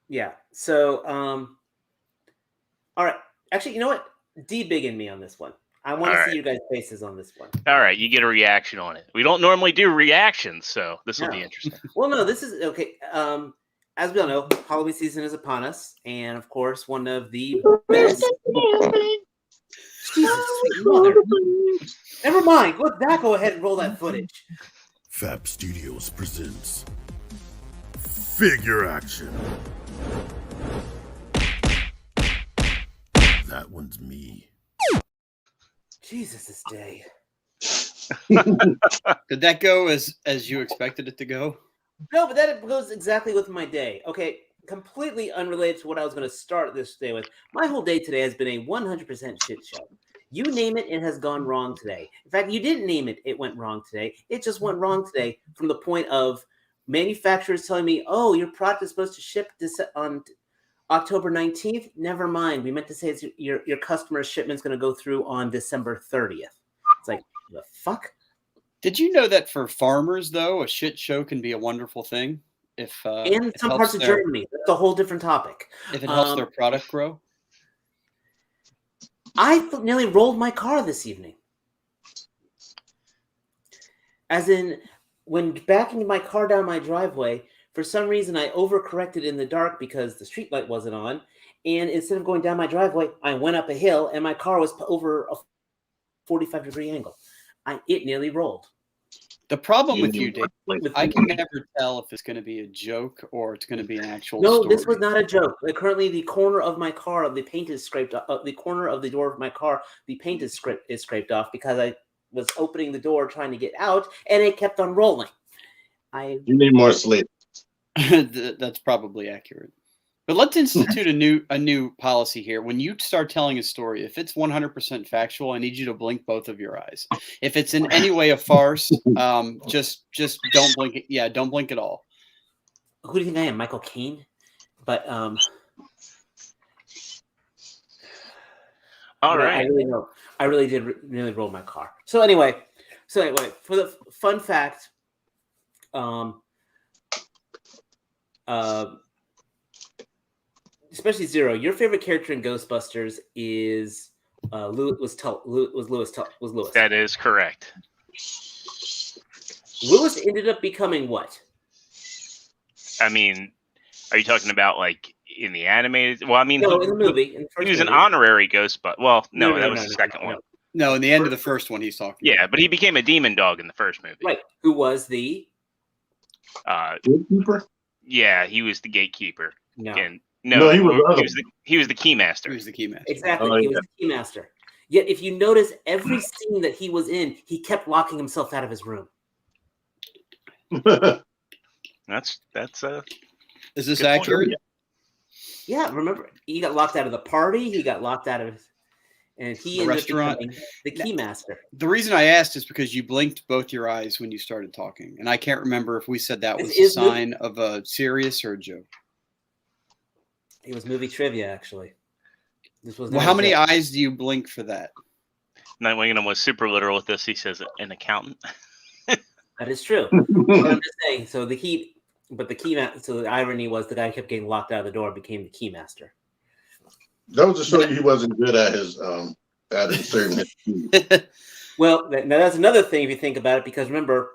Yeah. So, all right. Actually, you know what? D-big in me on this one. I want to see you guys' faces on this one. All right, you get a reaction on it. We don't normally do reactions, so this will be interesting. Well, no, this is okay. As we all know, Halloween season is upon us, and of course, one of the best. Jesus, sweet mother. Never mind. Let that go ahead and roll that footage. Fab Studios presents Figure Action. That one's me. Jesus, this day. Did that go as you expected it to go? No, but that goes exactly with my day. Okay, completely unrelated to what I was going to start this day with. My whole day today has been a 100% shit show. You name it, it has gone wrong today. In fact, you didn't name it, it went wrong today. It just went wrong today from the point of manufacturers telling me, oh, your product is supposed to ship this on October 19th. Never mind. We meant to say it's your customer's shipment's going to go through on December 30th. It's like, the fuck? Did you know that for farmers, though, a shit show can be a wonderful thing? In some parts of Germany, that's a whole different topic. If it helps their product grow? I nearly rolled my car this evening. As in, when backing my car down my driveway, for some reason I overcorrected in the dark because the street light wasn't on. And instead of going down my driveway, I went up a hill and my car was over a 45-degree angle. It nearly rolled. The problem with you, Dave, I can never tell if it's going to be a joke or it's going to be an actual No, story. this was not a joke. Currently, the corner of my car, the paint is scraped off. The corner of the door of my car, the paint is scraped off because I was opening the door trying to get out, and it kept on rolling. You need more sleep. That's probably accurate. But let's institute a new policy here. When you start telling a story, if it's 100% factual, I need you to blink both of your eyes. If it's in any way a farce, just don't blink it. Yeah, don't blink at all. Who do you think I am, Michael Caine? But all right, I really did really roll my car. So anyway, for the fun fact, especially Zero, your favorite character in Ghostbusters is Lewis. That is correct. Lewis ended up becoming what? I mean, are you talking about like in the animated? Well, I mean, no, in the movie. He was an honorary Ghostbuster. Well, no, that was the second one. No, in the end of the first one, he's talking. Yeah, but he became a demon dog in the first movie. Right. Who was the gatekeeper? Yeah, he was the gatekeeper. No. And he was the keymaster. He was the keymaster. Exactly. He was the keymaster. Yet, if you notice, every scene that he was in, he kept locking himself out of his room. That's Is this accurate? Yeah, remember, he got locked out of the party. He got locked out of, and he ended up becoming the keymaster. The reason I asked is because you blinked both your eyes when you started talking, and I can't remember if we said that was a sign of a serious or a joke. It was movie trivia, actually. This was. Well, how many eyes do you blink for that? Night Wingham was super literal with this. He says an accountant. That is true. But I'm just saying. So the irony was the guy who kept getting locked out of the door became the keymaster. That was to show you he wasn't good at his at inserting his key. Well, now that's another thing if you think about it, because remember,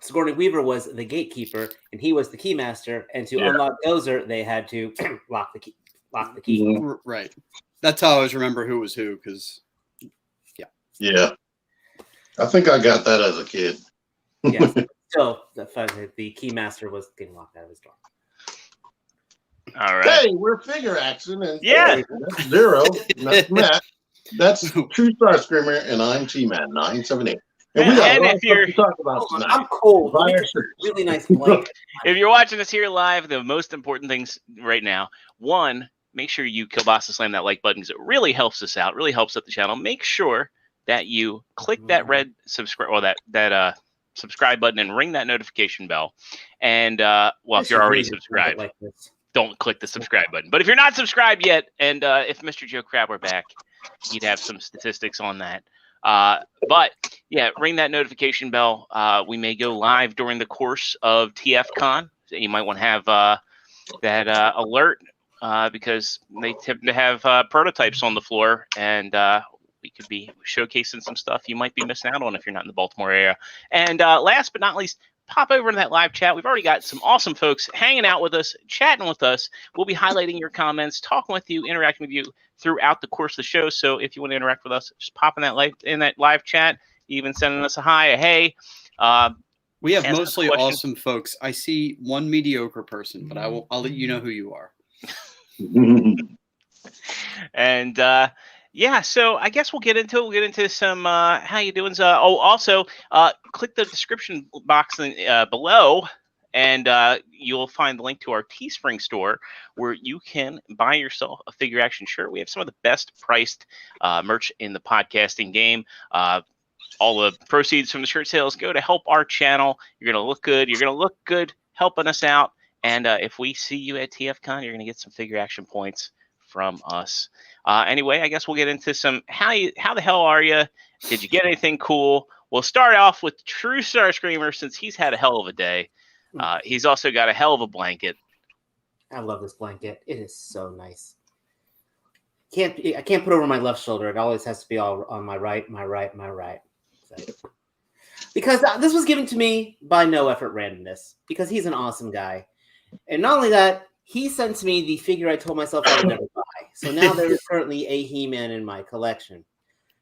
Sigourney Weaver was the gatekeeper and he was the keymaster, and to unlock Gozer, they had to lock the key. Mm-hmm. Right. That's how I always remember who was who, because yeah. I think I got that as a kid. Yes. Still, the keymaster was getting locked out of his door. All right. Hey, we're Figure Action, and that's Zero. That's Matt. That's Trustarscreamer, and I'm T-Man 978. And we got a lot of stuff to talk about tonight. I'm cold. Really nice blanket. If you're watching us here live, the most important things right now: one, make sure you kielbasa slam that like button because it really helps us out, really helps out the channel. Make sure that you click that red subscribe or that subscribe button and ring that notification bell. And if you're already subscribed, don't click the subscribe button. But if you're not subscribed yet, and if Mr. Joe Crab were back, he'd have some statistics on that. But yeah, ring that notification bell. We may go live during the course of Tfcon. So you might want to have that alert because they tend to have prototypes on the floor, and we could be showcasing some stuff you might be missing out on if you're not in the Baltimore area. And last but not least, pop over to that live chat. We've already got some awesome folks hanging out with us, chatting with us. We'll be highlighting your comments, talking with you, interacting with you throughout the course of the show. So if you want to interact with us, just pop in that live chat, even sending us a hi, a hey. We have mostly awesome folks. I see one mediocre person, but I'll let you know who you are. And yeah, so I guess we'll get into it. We'll get into some how you doing. Also, click the description box below, and you'll find the link to our Teespring store where you can buy yourself a figure action shirt. We have some of the best priced merch in the podcasting game. All the proceeds from the shirt sales go to help our channel. You're going to look good. You're going to look good helping us out. And if we see you at TFCon, you're going to get some figure action points from us. Anyway, I guess we'll get into some how the hell are you? Did you get anything cool? We'll start off with Trustarscreamer since he's had a hell of a day. He's also got a hell of a blanket. I love this blanket. It is so nice. I can't put it over my left shoulder. It always has to be all on my right. So. Because this was given to me by No Effort Randomness, because he's an awesome guy. And not only that, he sent me the figure I told myself I would never buy. So now there is currently a He-Man in my collection.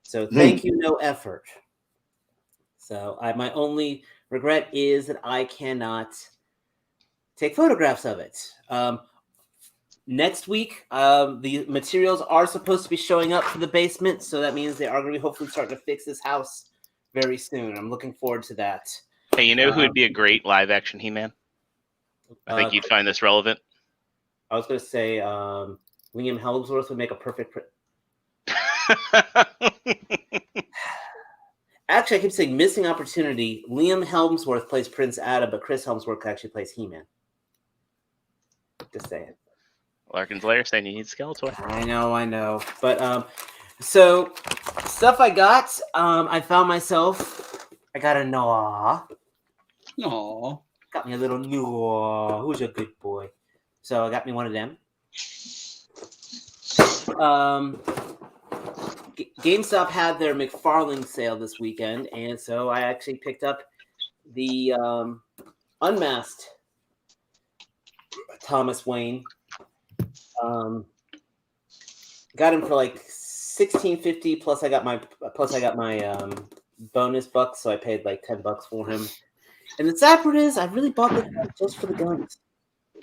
So thank you, No Effort. So my only regret is that I cannot take photographs of it. Next week, the materials are supposed to be showing up for the basement, so that means they are going to be hopefully starting to fix this house very soon. I'm looking forward to that. Hey, you know who would be a great live-action He-Man? I think you'd find this relevant. I was going to say Liam Hemsworth would make a perfect... Actually, I keep saying missing opportunity. Liam Hemsworth plays Prince Adam, but Chris Hemsworth actually plays He-Man. Just saying. Larkin's Lair saying you need Skeletor. I know. But so stuff I got, I found myself. I got a Noah. Aww. Got me a little Noah. Who's a good boy? So I got me one of them. GameStop had their McFarlane sale this weekend, and so I actually picked up the unmasked Thomas Wayne. Got him for like $16.50 plus I got my bonus bucks, so I paid like $10 for him. And the sad part is I really bought this just for the guns,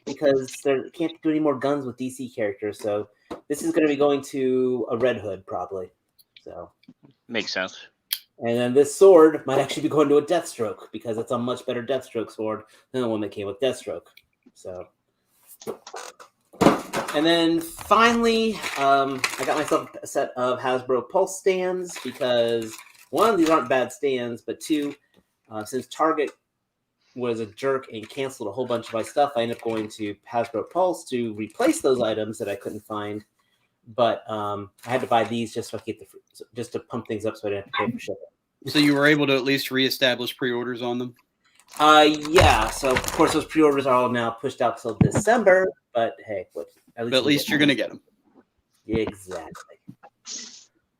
because there can't do any more guns with DC characters. So this is going to be going to a Red Hood probably. So makes sense. And then this sword might actually be going to a Deathstroke, because it's a much better Deathstroke sword than the one that came with Deathstroke. So, and then finally, I got myself a set of Hasbro Pulse stands, because one, these aren't bad stands, but two, since Target was a jerk and canceled a whole bunch of my stuff, I ended up going to Hasbro Pulse to replace those items that I couldn't find. But I had to buy these just so I could get just to pump things up, so I didn't have to pay for shipping. So you were able to at least reestablish pre-orders on them? Yeah. So of course those pre-orders are all now pushed out till December. But hey, at least you're gonna get them. Exactly.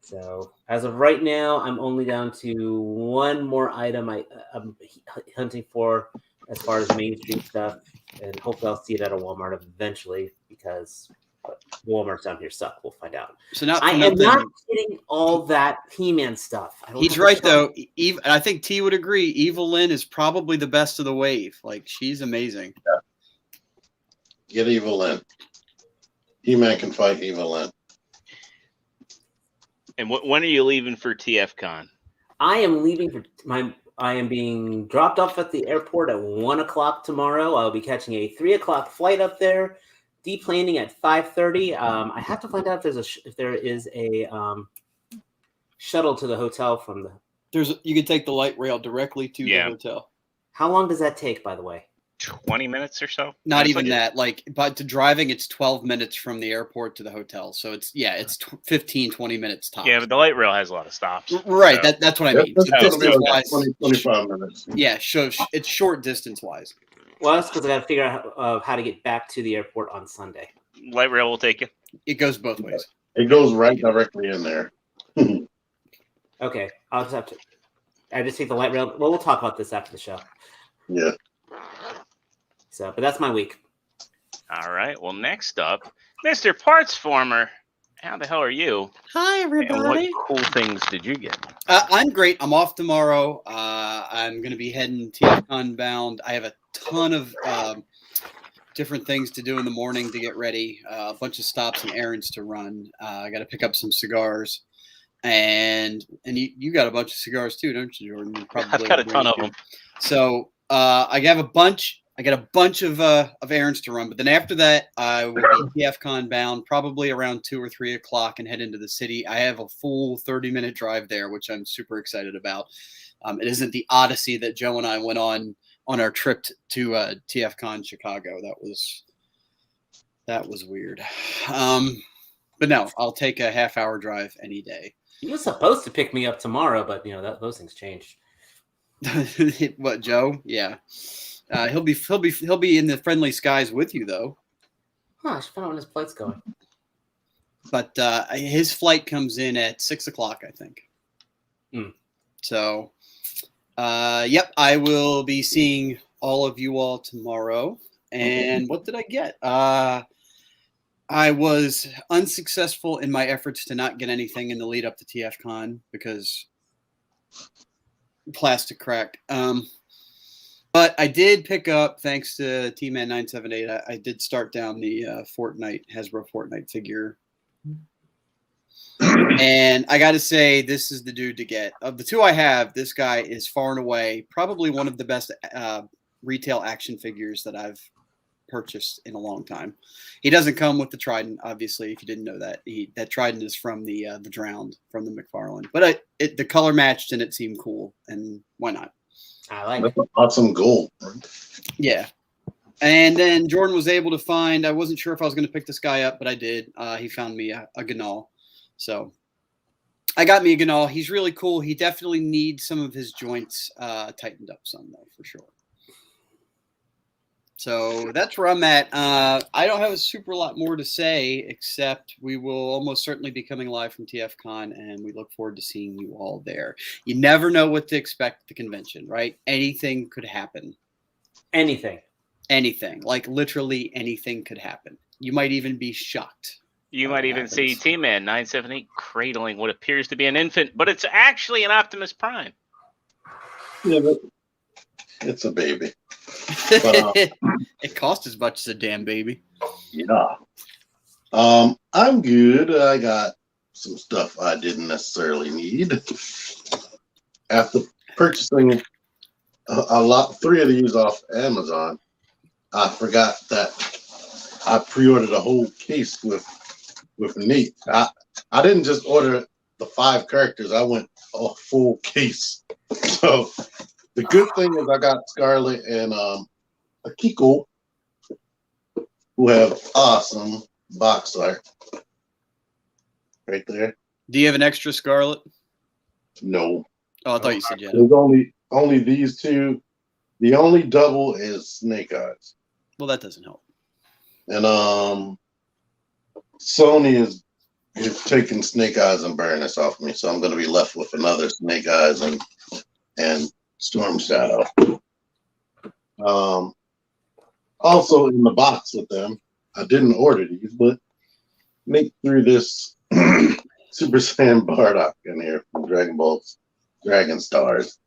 So as of right now, I'm only down to one more item I'm hunting for as far as mainstream stuff, and hopefully I'll see it at a Walmart eventually, because Walmart's down here suck. We'll find out. So not I am not getting all that He-Man stuff. He's right though. I think T would agree. Evil Lynn is probably the best of the wave. Like, she's amazing. Yeah. Get Evil Lynn. He-Man can fight Evil Lynn. And when are you leaving for TFCon? I am leaving for I am being dropped off at the airport at 1:00 tomorrow. I'll be catching a 3:00 flight up there. Deplaning at 5:30. I have to find out if there is a shuttle to the hotel from the. You can take the light rail directly to the hotel. How long does that take, by the way? 20 minutes or so. Not even that. But to driving, it's 12 minutes from the airport to the hotel. So it's 15, 20 minutes tops. Yeah, but the light rail has a lot of stops. Right. So. That's what I mean. That's 20, 25 minutes. Yeah, it's short distance wise. Well, that's because I got to figure out how to get back to the airport on Sunday. Light rail will take you. It goes both ways. It goes right directly in there. Okay, I'll just have to. I just take the light rail. Well, we'll talk about this after the show. Yeah. So, but that's my week. All right. Well, next up, Mr. Partsformer. How the hell are you? Hi, everybody. And what cool things did you get? I'm great. I'm off tomorrow. I'm going to be heading Tfcon bound. I have a ton of different things to do in the morning to get ready. A bunch of stops and errands to run. I got to pick up some cigars, and you got a bunch of cigars too, don't you, Jordan? I've got a ton of them. So I have a bunch. I got a bunch of errands to run, but then after that, I will be Tfcon bound, probably around 2 or 3 o'clock, and head into the city. I have a full 30-minute drive there, which I'm super excited about. It isn't the odyssey that Joe and I went on our trip to Tfcon Chicago. That was weird. But no, I'll take a half-hour drive any day. You were supposed to pick me up tomorrow, but those things changed. What, Joe? Yeah. He'll be in the friendly skies with you though. Huh, I should find out when his flight's going. But his flight comes in at 6 o'clock, I think. So, yep, I will be seeing all of you all tomorrow. And what did I get? I was unsuccessful in my efforts to not get anything in the lead up to Tfcon because plastic cracked. But I did pick up, thanks to T-Man 978, I did start down the Hasbro Fortnite figure. And I got to say, this is the dude to get. Of the two I have, this guy is far and away probably one of the best retail action figures that I've purchased in a long time. He doesn't come with the Trident, obviously, if you didn't know that. That Trident is from the Drowned, from the McFarlane. But the color matched and it seemed cool, and why not? I like That's an awesome goal. Yeah. And then Jordan was able to find, I wasn't sure if I was going to pick this guy up, but I did. He found me a Ganal. So I got me a Ganal. He's really cool. He definitely needs some of his joints tightened up some, though, for sure. So that's where I'm at. I don't have a super lot more to say, except we will almost certainly be coming live from Tfcon, and we look forward to seeing you all there. You never know what to expect at the convention, right? Anything could happen. anything. Anything. Like literally anything could happen. You might even be shocked. You might even see T-Man 978 cradling what appears to be an infant, but it's actually an Optimus Prime. Yeah, but it's a baby. But, it costs as much as a damn baby. yeah. I'm good. I got some stuff I didn't necessarily need. After purchasing a lot, 3 of these off Amazon, I forgot that I pre-ordered a whole case with Nate. I didn't just order the 5 characters. I went a full case. So the good thing is I got Scarlet and Akiko, who have awesome box art. Right there. Do you have an extra Scarlet? No. Oh, I thought you said you had. There's only these 2. The only double is Snake Eyes. Well, that doesn't help. And Sony is taking Snake Eyes and burning this off me, so I'm going to be left with another Snake Eyes and Storm Shadow. Also in the box with them, I didn't order these, but Nate threw this Super Saiyan Bardock in here from Dragon Ball's Dragon Stars,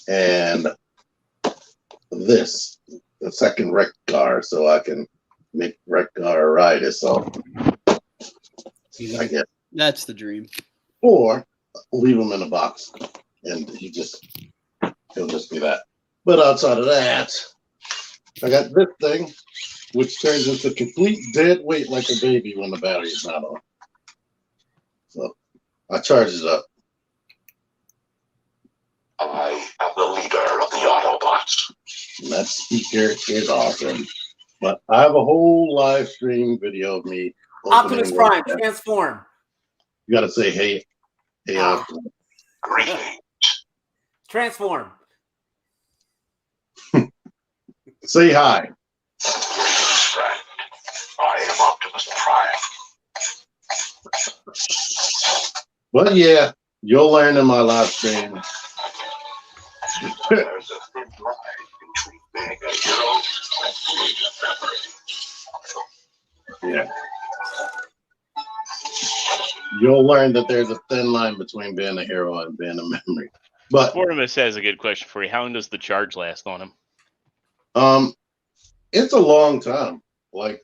and this, the second Rekgar, so I can make Rekgar ride itself. I guess. That's the dream. Or leave him in a box, and he'll just be that. But outside of that, I got this thing, which turns into complete dead weight like a baby when the battery's not on. So I charge it up. I am the leader of the Autobots. And that speaker is awesome. But I have a whole live stream video of me. Optimus Prime, transform. You got to say, hey, Optimus. Transform. Say hi. I am Optimus Prime. But yeah, you'll learn in my live stream. There's a thin line between being a hero and being a memory. Yeah. You'll learn that there's a thin line between being a hero and being a memory. But Fortimus has a good question for you. How long does the charge last on him? it's a long time. Like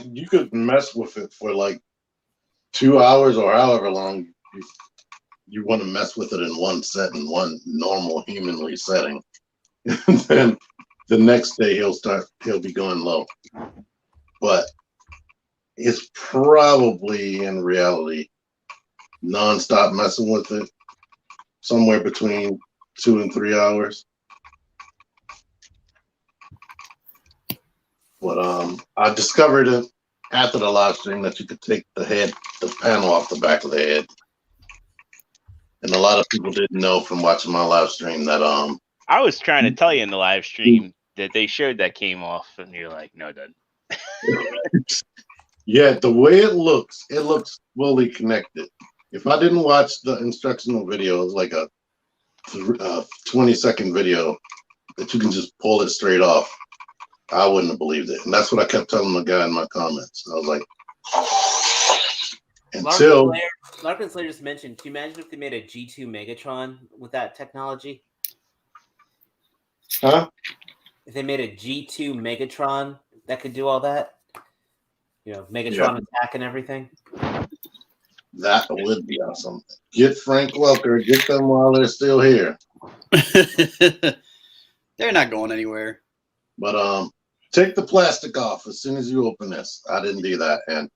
you could mess with it for like 2 hours or however long you want to mess with it in one setting, one normal humanly setting. And then the next day he'll be going low. But it's probably in reality non-stop messing with it somewhere between 2 and 3 hours. But I discovered it after the live stream that you could take the panel off the back of the head. And a lot of people didn't know from watching my live stream that I was trying to tell you in the live stream that they showed that came off, and you're like, no, it doesn't. yeah, the way it looks fully connected. If I didn't watch the instructional video, it was like a 20-second video that you can just pull it straight off. I wouldn't have believed it. And that's what I kept telling the guy in my comments. I was like, Larkin Slayer just mentioned, can you imagine if they made a G2 Megatron with that technology? huh? If they made a G2 Megatron that could do all that? You know, Megatron attack and everything? That would be awesome. Get Frank Welker, get them while they're still here. They're not going anywhere. But take the plastic off as soon as you open this. I didn't do that, and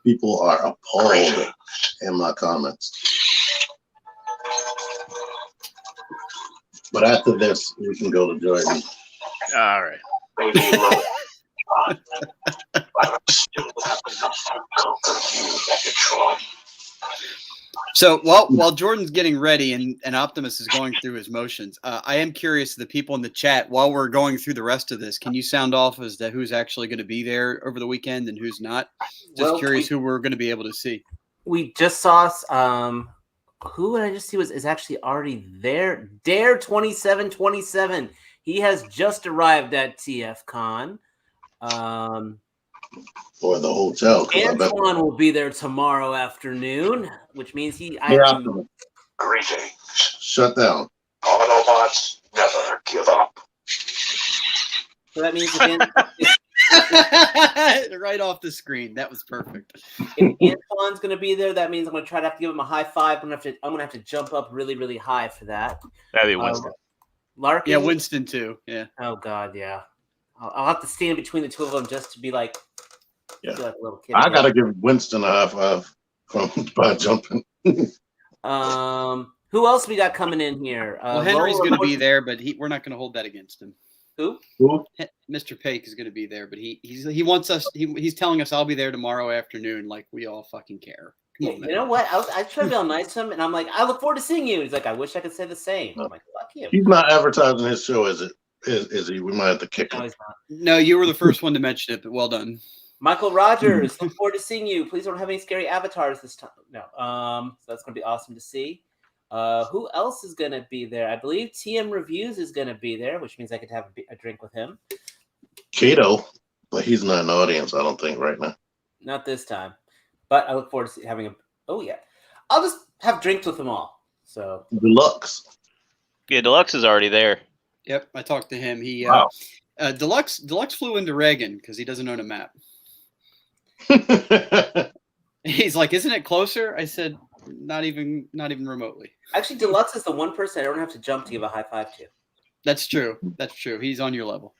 people are appalled in my comments. But after this, we can go to Jordan. All right. Maybe low. But I still have enough to conquer you, Megatron. So while Jordan's getting ready and Optimus is going through his motions, I am curious to the people in the chat, while we're going through the rest of this, can you sound off as to who's actually going to be there over the weekend and who's not? Just curious who we're going to be able to see. We just saw who would I just see is actually already there? Dare 2727. He has just arrived at Tfcon. Or the hotel. Antoine will be there tomorrow afternoon, which means Greetings. Shut down. Autobots never give up. So that means again, right off the screen. That was perfect. if Antoine's going to be there, that means I'm going to try to give him a high five. I'm going to have to jump up really, really high for that. That'd be Winston. Larkin? Yeah, Winston too. Yeah. Oh God, yeah. I'll have to stand between the two of them just to be like, like a little kid. I gotta give Winston a high five by jumping. Who else we got coming in here? Well, Henry's going to be there, but we're not going to hold that against him. Who? Mr. Pake is going to be there, but he wants us. He's telling us I'll be there tomorrow afternoon. Like we all fucking care. Come on, you know what? I tried to be all nice to him, and I'm like, I look forward to seeing you. He's like, I wish I could say the same. I'm like, fuck you. He's not advertising his show, is he? We might have to kick him. No, he's not. No, you were the first one to mention it, but well done. Michael Rogers, look forward to seeing you. Please don't have any scary avatars this time. No. So that's going to be awesome to see. Who else is going to be there? I believe TM Reviews is going to be there, which means I could have a drink with him. Kato, but he's not in the audience, I don't think, right now. Not this time. But I look forward to having a... Oh, yeah. I'll just have drinks with them all. So Deluxed. Yeah, Deluxe is already there. Yep, I talked to him. He Wow. Deluxe flew into Reagan because he doesn't own a map. He's like, isn't it closer? I said, not even remotely. actually, Deluxe is the one person I don't have to jump to give a high five to. That's true. That's true. He's on your level.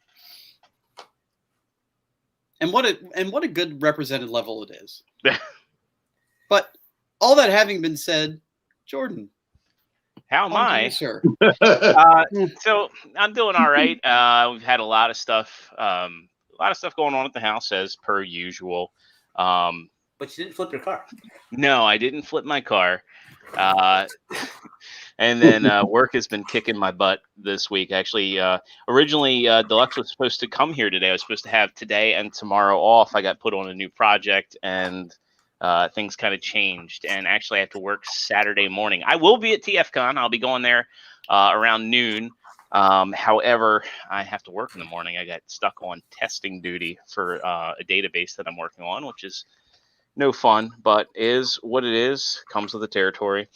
And what a good represented level it is. But all that having been said, Jordan, How am I? Sir. So I'm doing all right. We've had a lot of stuff going on at the house as per usual. But you didn't flip your car. No, I didn't flip my car. And then work has been kicking my butt this week. Actually, originally Deluxed was supposed to come here today. I was supposed to have today and tomorrow off. I got put on a new project, and things kind of changed. And actually, I have to work Saturday morning. I will be at Tfcon. I'll be going there around noon. However, I have to work in the morning. I got stuck on testing duty for a database that I'm working on, which is no fun, but is what it is. Comes with the territory.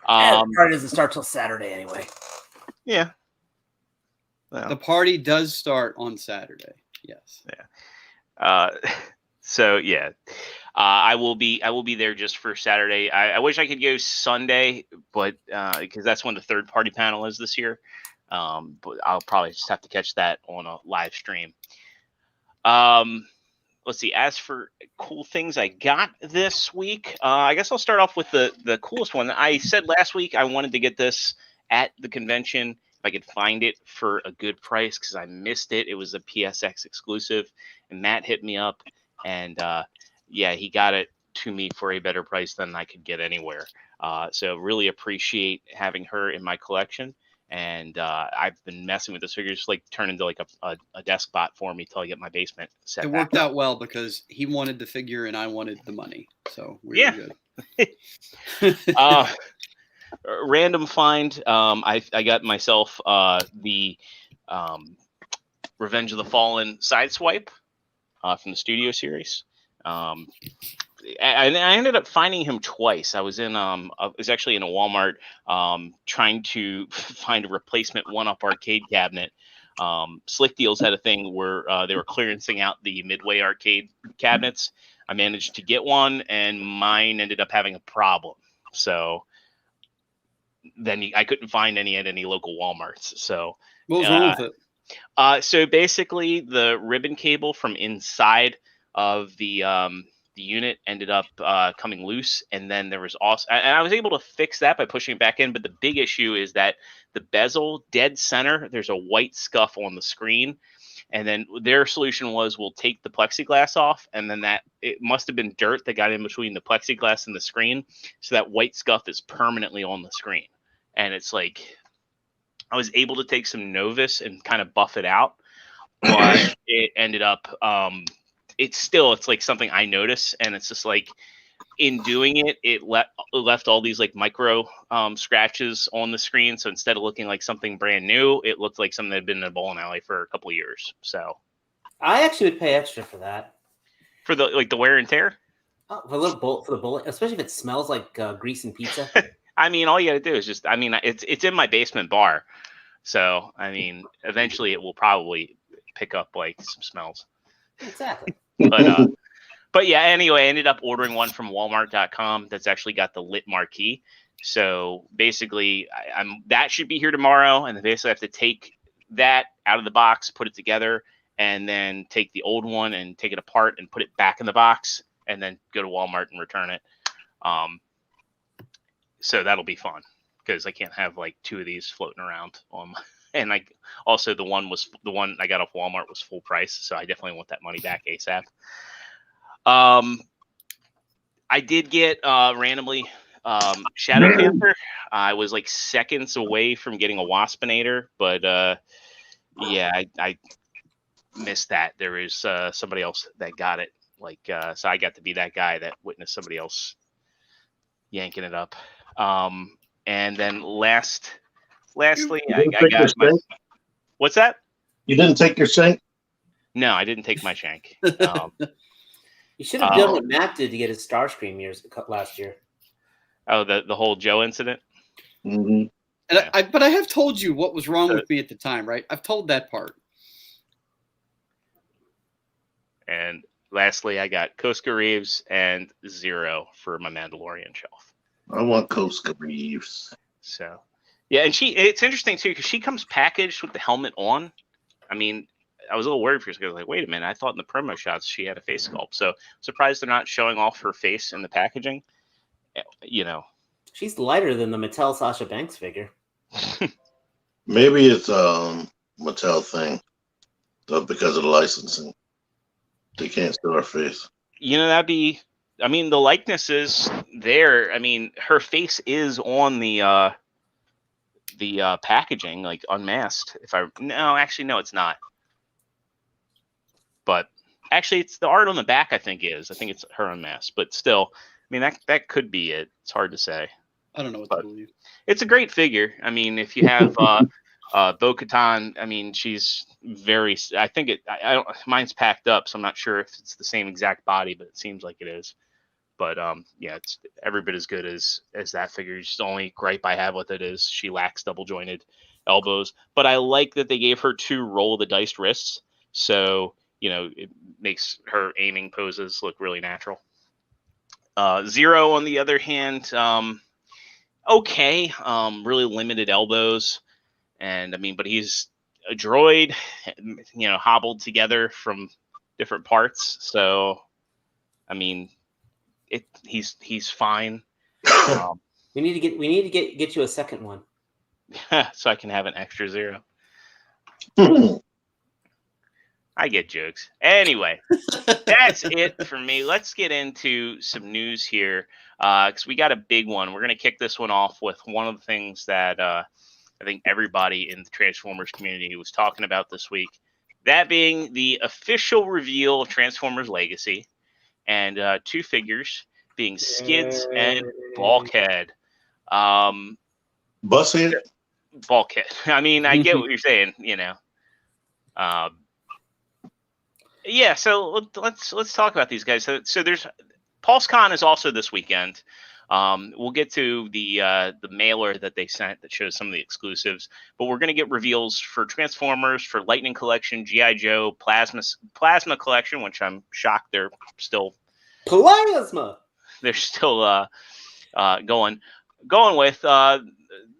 The party doesn't start till Saturday anyway. Yeah. Well, The party does start on Saturday. Yes. yeah. So yeah, I will be there just for Saturday. I wish I could go Sunday, but because that's when the third party panel is this year. But I'll probably just have to catch that on a live stream. Let's see. As for cool things I got this week, I guess I'll start off with the coolest one. I said last week I wanted to get this at the convention if I could find it for a good price because I missed it. It was a PSX exclusive, and Matt hit me up, and yeah, he got it to me for a better price than I could get anywhere. So really appreciate having her in my collection. And I've been messing with this figure, just like turn into like a desk bot for me till I get my basement set. It worked out well because he wanted the figure and I wanted the money, so we were good. Random find. I got myself the Revenge of the Fallen Sideswipe from the Studio series. I ended up finding him twice. I was actually in a Walmart trying to find a replacement one-up arcade cabinet. Slick Deals had a thing where they were clearancing out the Midway arcade cabinets. I managed to get one, and mine ended up having a problem. So then I couldn't find any at any local Walmarts. So What was wrong with it? So basically, the ribbon cable from inside of the unit ended up coming loose, and then there was also, and I was able to fix that by pushing it back in. But the big issue is that the bezel, dead center, there's a white scuff on the screen, and then their solution was we'll take the plexiglass off, and then that it must have been dirt that got in between the plexiglass and the screen, so that white scuff is permanently on the screen. And it's like I was able to take some Novus and kind of buff it out, but it ended up it's like something I notice, and it's just like in doing it, it left all these like micro scratches on the screen. So instead of looking like something brand new, it looked like something that had been in a bowling alley for a couple of years. So I actually would pay extra for that. For the wear and tear? Oh, for the bullet, especially if it smells like grease and pizza. I mean, all you got to do is just, I mean, it's in my basement bar. So, I mean, eventually it will probably pick up like some smells. Exactly. But yeah, anyway, I ended up ordering one from Walmart.com that's actually got the lit marquee. So basically, that should be here tomorrow, and then basically I have to take that out of the box, put it together, and then take the old one and take it apart and put it back in the box, and then go to Walmart and return it. So that'll be fun because I can't have like two of these floating around. And like also the one I got off Walmart was full price, so I definitely want that money back ASAP. I did get randomly Shadow Panther. I was like seconds away from getting a Waspinator, but yeah, I missed that. There is somebody else that got it. Like so I got to be that guy that witnessed somebody else yanking it up. And then lastly, I got my. What's that? You didn't take your shank? No, I didn't take my shank. You should have done what Matt did to get his Starscream last year. Oh, the whole Joe incident? Mm-hmm. And yeah. But I have told you what was wrong with me at the time, right? I've told that part. And lastly, I got Koska Reeves and Zero for my Mandalorian shelf. I want Koska Reeves. So, yeah, and it's interesting too because she comes packaged with the helmet on. I mean, I was a little worried for a second. I was like, wait a minute, I thought in the promo shots she had a face sculpt. So surprised they're not showing off her face in the packaging. You know, she's lighter than the Mattel Sasha Banks figure. Maybe it's Mattel thing, because of the licensing. They can't show her face. You know, that'd be I mean, the likeness is there. I mean, her face is on the packaging, like unmasked. No, it's not. But actually, it's the art on the back. I think it's her unmasked. But still, I mean, that could be it. It's hard to say. I don't know what to believe. It's a great figure. I mean, if you have Bo-Katan, I mean, she's very. I think I don't. Mine's packed up, so I'm not sure if it's the same exact body, but it seems like it is. But yeah, it's every bit as good as that figure. Just the only gripe I have with it is she lacks double jointed elbows. But I like that they gave her 2 roll the dice wrists, so it makes her aiming poses look really natural. Zero, on the other hand, okay, really limited elbows, and I mean, but he's a droid, hobbled together from different parts. So, I mean. He's fine. We need to get you a second one, so I can have an ExtraZero. I get jokes. Anyway, that's it for me. Let's get into some news here, because we got a big one. We're gonna kick this one off with one of the things that I think everybody in the Transformers community was talking about this week. That being the official reveal of Transformers Legacy. And 2 figures being Skids and Bulkhead. Bushead? Bulkhead. I mean, I get what you're saying, Yeah, so let's talk about these guys. So there's PulseCon is also this weekend. We'll get to the mailer that they sent that shows some of the exclusives, but we're going to get reveals for Transformers, for Lightning Collection, G.I. Joe, Plasma Collection, which I'm shocked they're still Plasma. They're still going with.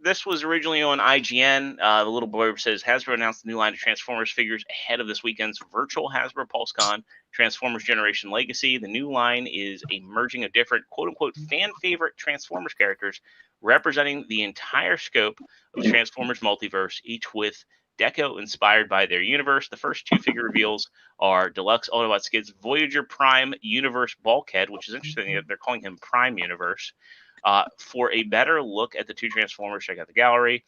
This was originally on IGN. The little blurb says Hasbro announced a new line of Transformers figures ahead of this weekend's virtual Hasbro PulseCon Transformers Generation Legacy. The new line is a merging of different quote-unquote fan favorite Transformers characters representing the entire scope of the Transformers multiverse, each with Deco inspired by their universe. The first 2 figure reveals are Deluxe Autobot Skids Voyager Prime Universe Bulkhead, which is interesting that they're calling him Prime Universe. For a better look at the 2 Transformers, check out the gallery.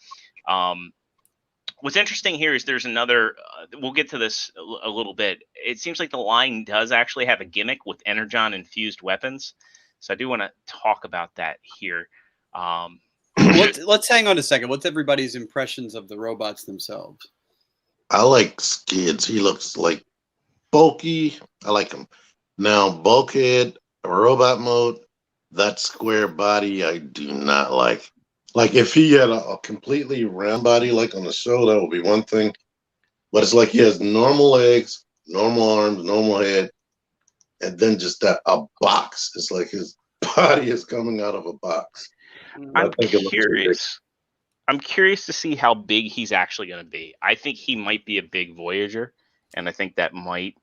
What's interesting here is there's another, we'll get to this a little bit. It seems like the line does actually have a gimmick with Energon-infused weapons. So I do want to talk about that here. Let's hang on a second. What's everybody's impressions of the robots themselves? I like Skids. He looks like bulky. I like him. Now, Bulkhead, robot mode, that square body, I do not like. Like, if he had a completely round body, like on the show, that would be one thing. But it's like he has normal legs, normal arms, normal head, and then just a box. It's like his body is coming out of a box. I'm curious. I'm curious to see how big he's actually going to be. I think he might be a big Voyager, and I think that might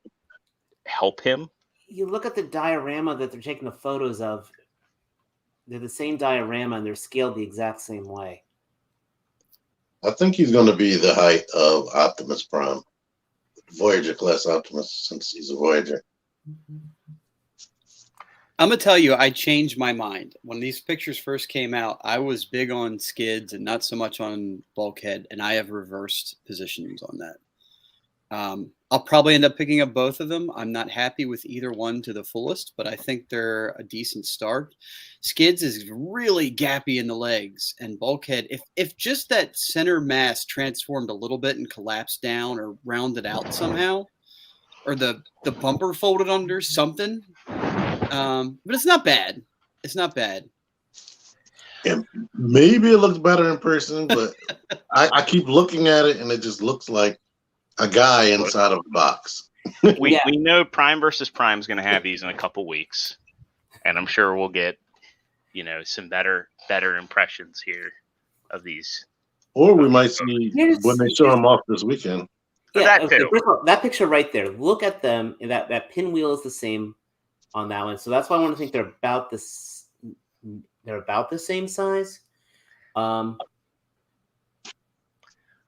help him. You look at the diorama that they're taking the photos of. They're the same diorama, and they're scaled the exact same way. I think he's going to be the height of Optimus Prime. Voyager class Optimus, since he's a Voyager. I'm going to tell you, I changed my mind. When these pictures first came out, I was big on Skids and not so much on Bulkhead, and I have reversed positions on that. I'll probably end up picking up both of them. I'm not happy with either one to the fullest, but I think they're a decent start. Skids is really gappy in the legs, and Bulkhead, if just that center mass transformed a little bit and collapsed down or rounded out somehow, or the bumper folded under something, but it's not bad. It's not bad. And maybe it looks better in person, but I keep looking at it, and it just looks like a guy inside of a box. We know Prime versus Prime is going to have these in a couple weeks, and I'm sure we'll get, some better impressions here of these. Or we might see when they show them off this weekend. Yeah, okay, first of all, that picture right there. Look at them. That pinwheel is the same on that one, so that's why I want to think they're about this. They're about the same size. I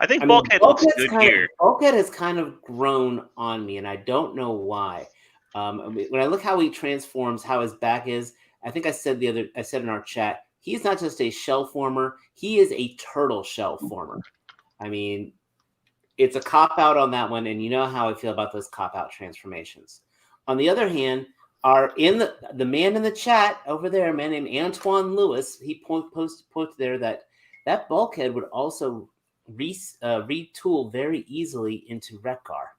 think Bulkhead looks good here. Bulkhead has kind of grown on me, and I don't know why. When I look how he transforms, how his back is, I think I said in our chat, he's not just a shell former, he is a turtle shell former. I mean, it's a cop out on that one, and you know how I feel about those cop out transformations. On the other hand, the man in the chat over there, a man named Antoine Lewis, he posted there that bulkhead would also retool very easily into Wreck-Gar.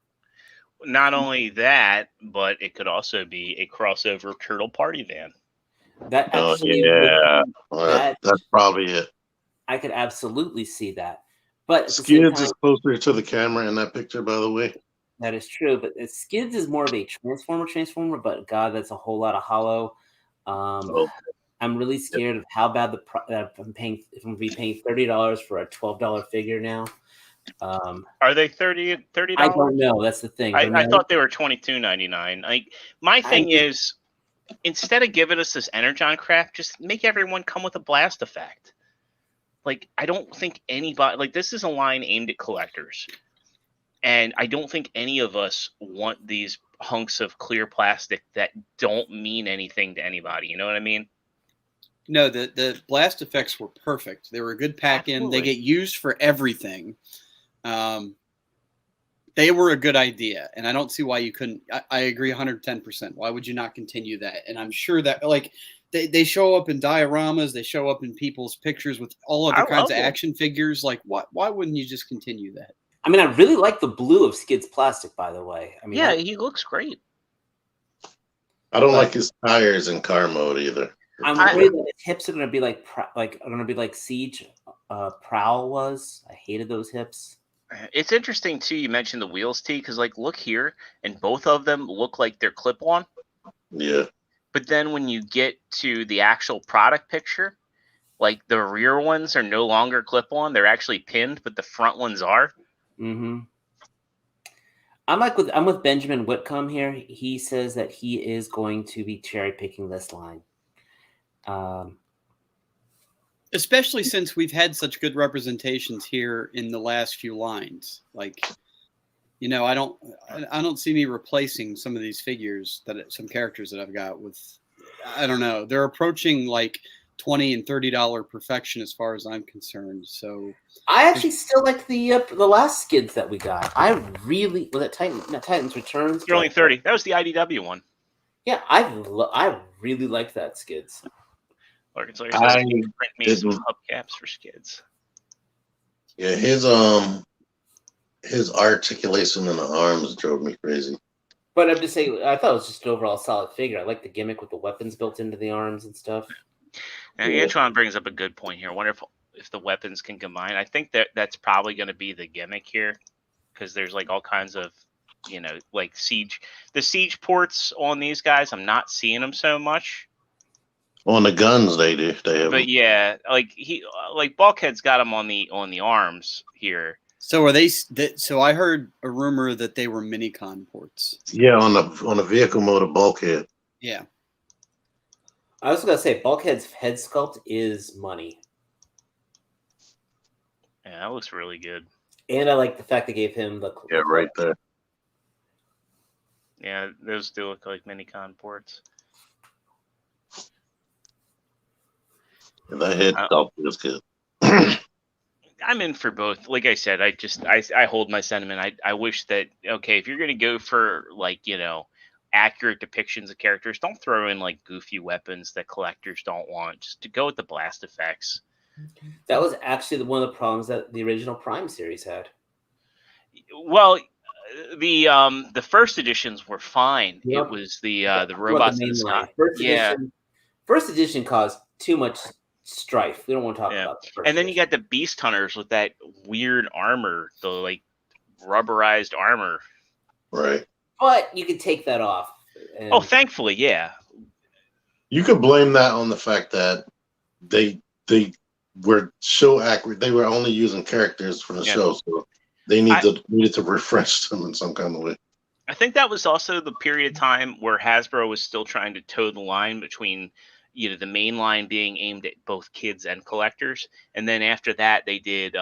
Not only that, but it could also be a crossover turtle party van. That Oh, actually yeah. Well, that's probably it. I could absolutely see that. But at the same Skids time, is closer to the camera in that picture, by the way. that is true. But Skids is more of a transformer. But God, that's a whole lot of hollow. I'm really scared of how bad if I'm going to be paying $30 for a $12 figure now. Are they $30? I don't know. That's the thing. I thought they were $22.99. Like, my thing is, instead of giving us this Energon crap, just make everyone come with a blast effect. Like, I don't think anybody, like, this is a line aimed at collectors, and I don't think any of us want these hunks of clear plastic that don't mean anything to anybody. You know what I mean? No, the blast effects were perfect. They were a good pack in. They get used for everything. They were a good idea, and I don't see why you couldn't. I agree 110%. Why would you not continue that? And I'm sure that, like, they show up in dioramas, they show up in people's pictures with all other kinds of action figures. Like, why wouldn't you just continue that? I mean, I really like the blue of Skid's plastic, by the way. I mean, yeah, he looks great. I don't like his tires in car mode either. I'm worried that his hips are going to be like Siege Prowl was. I hated those hips. It's interesting too. You mentioned the wheels, T, because like look here, and both of them look like they're clip-on. Yeah. But then when you get to the actual product picture, like the rear ones are no longer clip-on; they're actually pinned, but the front ones are. Mm-hmm. I'm with Benjamin Whitcomb here. He says that he is going to be cherry picking this line. Especially since we've had such good representations here in the last few lines. Like, you know, I don't see me replacing some of these figures some characters that I've got with, I don't know. They're approaching like $20 and $30 perfection as far as I'm concerned. So I actually still like the last Skids that we got. I really Titans Returns. They're only 30. That was the IDW one. Yeah, I really liked that Skids. Arkansas says print me some hubcaps for Skids. Yeah, his articulation in the arms drove me crazy. But I'm just saying, I thought it was just an overall solid figure. I like the gimmick with the weapons built into the arms and stuff. Now, Antoine brings up a good point here. I wonder if the weapons can combine. I think that's probably going to be the gimmick here, because there's like all kinds of, you know, like the siege ports on these guys. I'm not seeing them so much. On the guns, they do. They have. But yeah, like Bulkhead's got them on the arms here. So are they? So I heard a rumor that they were Minicon ports. Yeah, on the vehicle mode of Bulkhead. Yeah. I was gonna say Bulkhead's head sculpt is money. Yeah, that looks really good. And I like the fact they gave him the right there. Yeah, those do look like Minicon ports. And that head sculpt is good. I'm in for both. Like I said, I hold my sentiment. I wish that, okay, if you're going to go for, like, you know, accurate depictions of characters, don't throw in like goofy weapons that collectors don't want. Just to go with the blast effects. That was actually one of the problems that the original Prime series had. Well, the first editions were fine. Yep. It was the robots in the sky. First edition caused too much strife. We don't want to talk about the first and then edition. you got the Beast Hunters with that weird armor, the like rubberized armor. Right. But you could take that off. Oh, thankfully, yeah. You could blame that on the fact that they were so accurate. They were only using characters from the show, so they needed to refresh them in some kind of way. I think that was also the period of time where Hasbro was still trying to toe the line between, you know, the main line being aimed at both kids and collectors, and then after that they did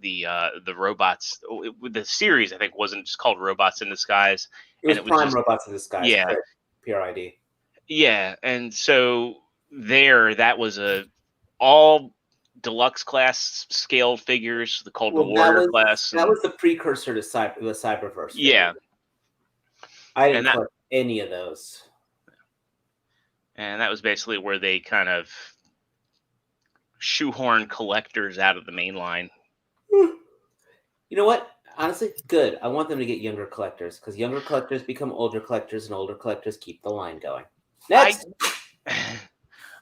the robots. The series, I think, wasn't just called Robots in Disguise. It was and Prime just, Robots in Disguise. Yeah. PRID. Yeah, and so that was all deluxe class scaled figures, the Cold Warrior class. That was the precursor to the Cyberverse. Yeah. Figure. I didn't collect any of those. And that was basically where they kind of shoehorn collectors out of the main line. You know what? Honestly, good. I want them to get younger collectors because younger collectors become older collectors, and older collectors keep the line going. Next.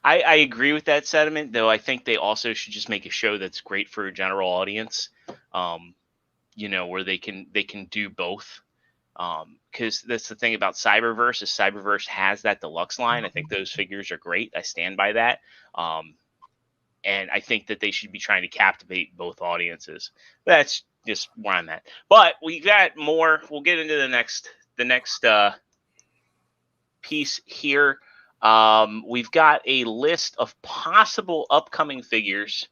I agree with that sentiment, though. I think they also should just make a show that's great for a general audience, where they can do both. Because that's the thing about Cyberverse is Cyberverse has that deluxe line. I think those figures are great. I stand by that. And I think that they should be trying to captivate both audiences. That's just where I'm at. But we got more. We'll get into the next piece here. We've got a list of possible upcoming figures,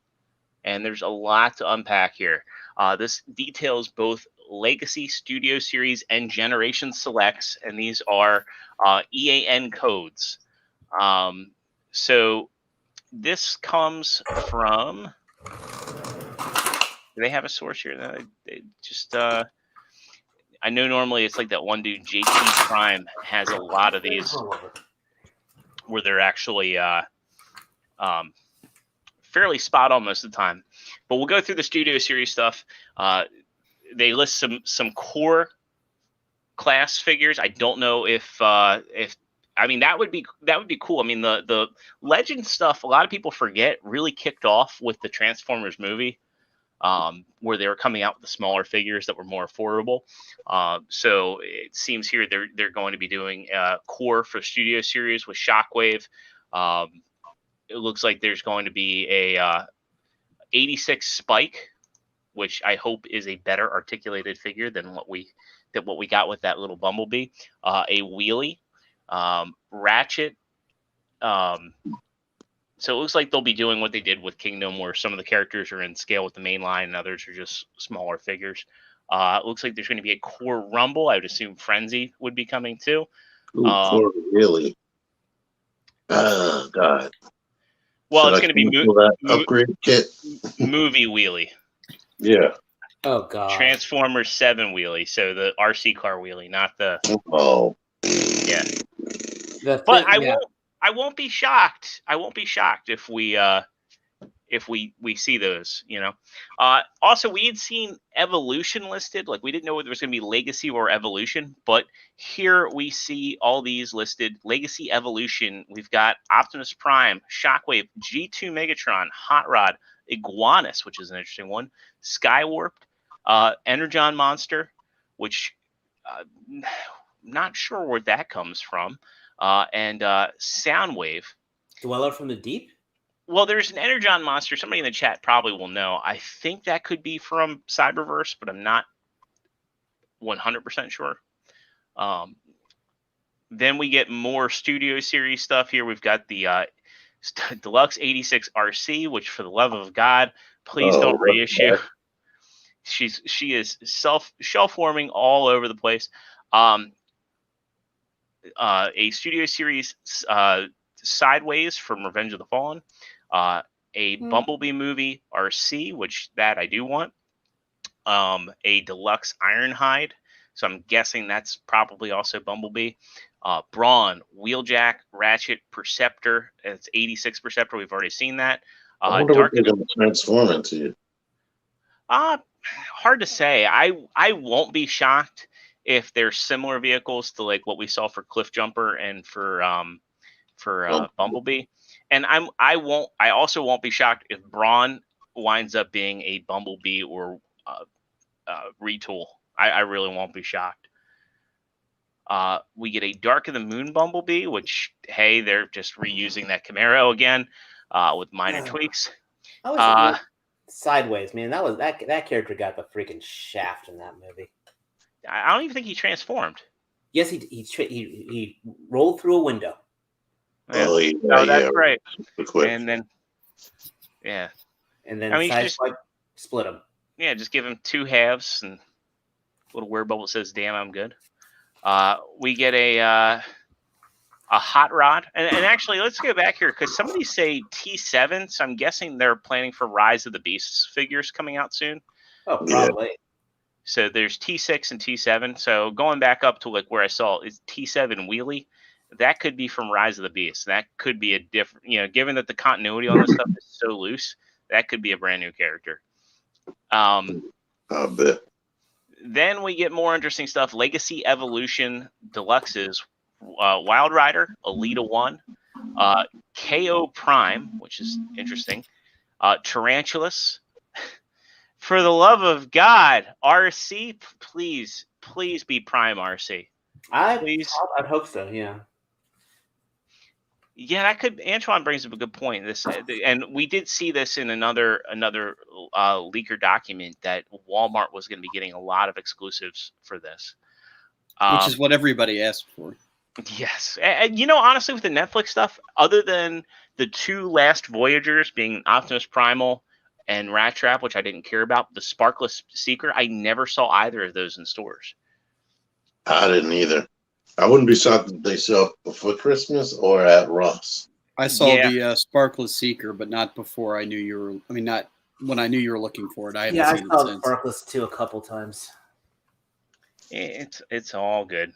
and there's a lot to unpack here. This details both Legacy, Studio Series, and Generation Selects, and these are EAN codes. So this comes from. Do they have a source here? They just. I know normally it's like that one dude, JT Prime, has a lot of these where they're actually fairly spot on most of the time. But we'll go through the Studio Series stuff. They list some core class figures. I don't know if I mean that would be cool. I mean the Legend stuff, a lot of people forget, really kicked off with the Transformers movie, where they were coming out with the smaller figures that were more affordable. So it seems here they're going to be doing core for Studio Series with Shockwave. It looks like there's going to be a 86 Spike, which I hope is a better articulated figure than what we got with that little Bumblebee. A Wheelie, Ratchet. So it looks like they'll be doing what they did with Kingdom, where some of the characters are in scale with the main line and others are just smaller figures. It looks like there's going to be a core Rumble. I would assume Frenzy would be coming too. Core really? Oh, God. Well, it's going to be upgrade kit. Movie Wheelie. Yeah. Oh, God. Transformers 7 Wheelie. So the RC car Wheelie, not the. Oh. Yeah. But I won't be shocked. I won't be shocked if we see those, Also, we had seen Evolution listed. Like, we didn't know whether it was going to be Legacy or Evolution, but here we see all these listed. Legacy, Evolution. We've got Optimus Prime, Shockwave, G2 Megatron, Hot Rod, Iguanus, which is an interesting one, Skywarped, Energon Monster, which not sure where that comes from. And Soundwave. Dweller from the Deep? Well, there's an Energon Monster. Somebody in the chat probably will know. I think that could be from Cyberverse, but I'm not 100% sure. Then we get more Studio Series stuff here. We've got the Deluxe 86 RC, which, for the love of God, please don't reissue. She is shelf-warming all over the place. A Studio Series Sideways from Revenge of the Fallen, a Bumblebee movie RC, which that I do want, a Deluxe Ironhide, so I'm guessing that's probably also Bumblebee, Brawn, Wheeljack, Ratchet, Perceptor, it's 86 Perceptor, we've already seen that. I wonder what they're going to transform into. Hard to say. I won't be shocked if they're similar vehicles to like what we saw for Cliff Jumper and for Bumblebee. And I also won't be shocked if Brawn winds up being a Bumblebee or retool. I really won't be shocked. We get a Dark of the Moon Bumblebee, which, hey, they're just reusing that Camaro again with minor tweaks. Sideways, man. That character got the freaking shaft in that movie. I don't even think he transformed. Yes, he rolled through a window. Yeah. Oh, yeah, that's right. Quick. And then, yeah. And then I mean, Sideswipe split him. just give him 2 halves and a little weird bubble that says "Damn, I'm good." We get a hot rod, and actually, let's go back here because some of these say T7, so I'm guessing they're planning for Rise of the Beasts figures coming out soon. Oh, probably. So there's T6 and T7. So going back up to like where I saw is T7 Wheelie. That could be from Rise of the Beast. That could be a different, given that the continuity on this stuff is so loose, that could be a brand new character. I bet. Then we get more interesting stuff. Legacy Evolution Deluxes, Wild Rider, Alita 1, KO Prime, which is interesting, Tarantulas. For the love of God, RC, please be Prime RC. I'd hope so, yeah. Yeah, that could. Antoine brings up a good point. And we did see this in another leaker document that Walmart was going to be getting a lot of exclusives for this, which is what everybody asked for. Yes, and honestly, with the Netflix stuff, other than the 2 last Voyagers being Optimus Primal and Rat Trap, which I didn't care about, the Sparkless Seeker, I never saw either of those in stores. I didn't either. I wouldn't be shocked if they sell before Christmas or at Ross. I saw the Sparkless Seeker, but not before I knew you were. I mean, not when I knew you were looking for it. I haven't seen I saw it since. Sparkless 2 a couple times. It's all good.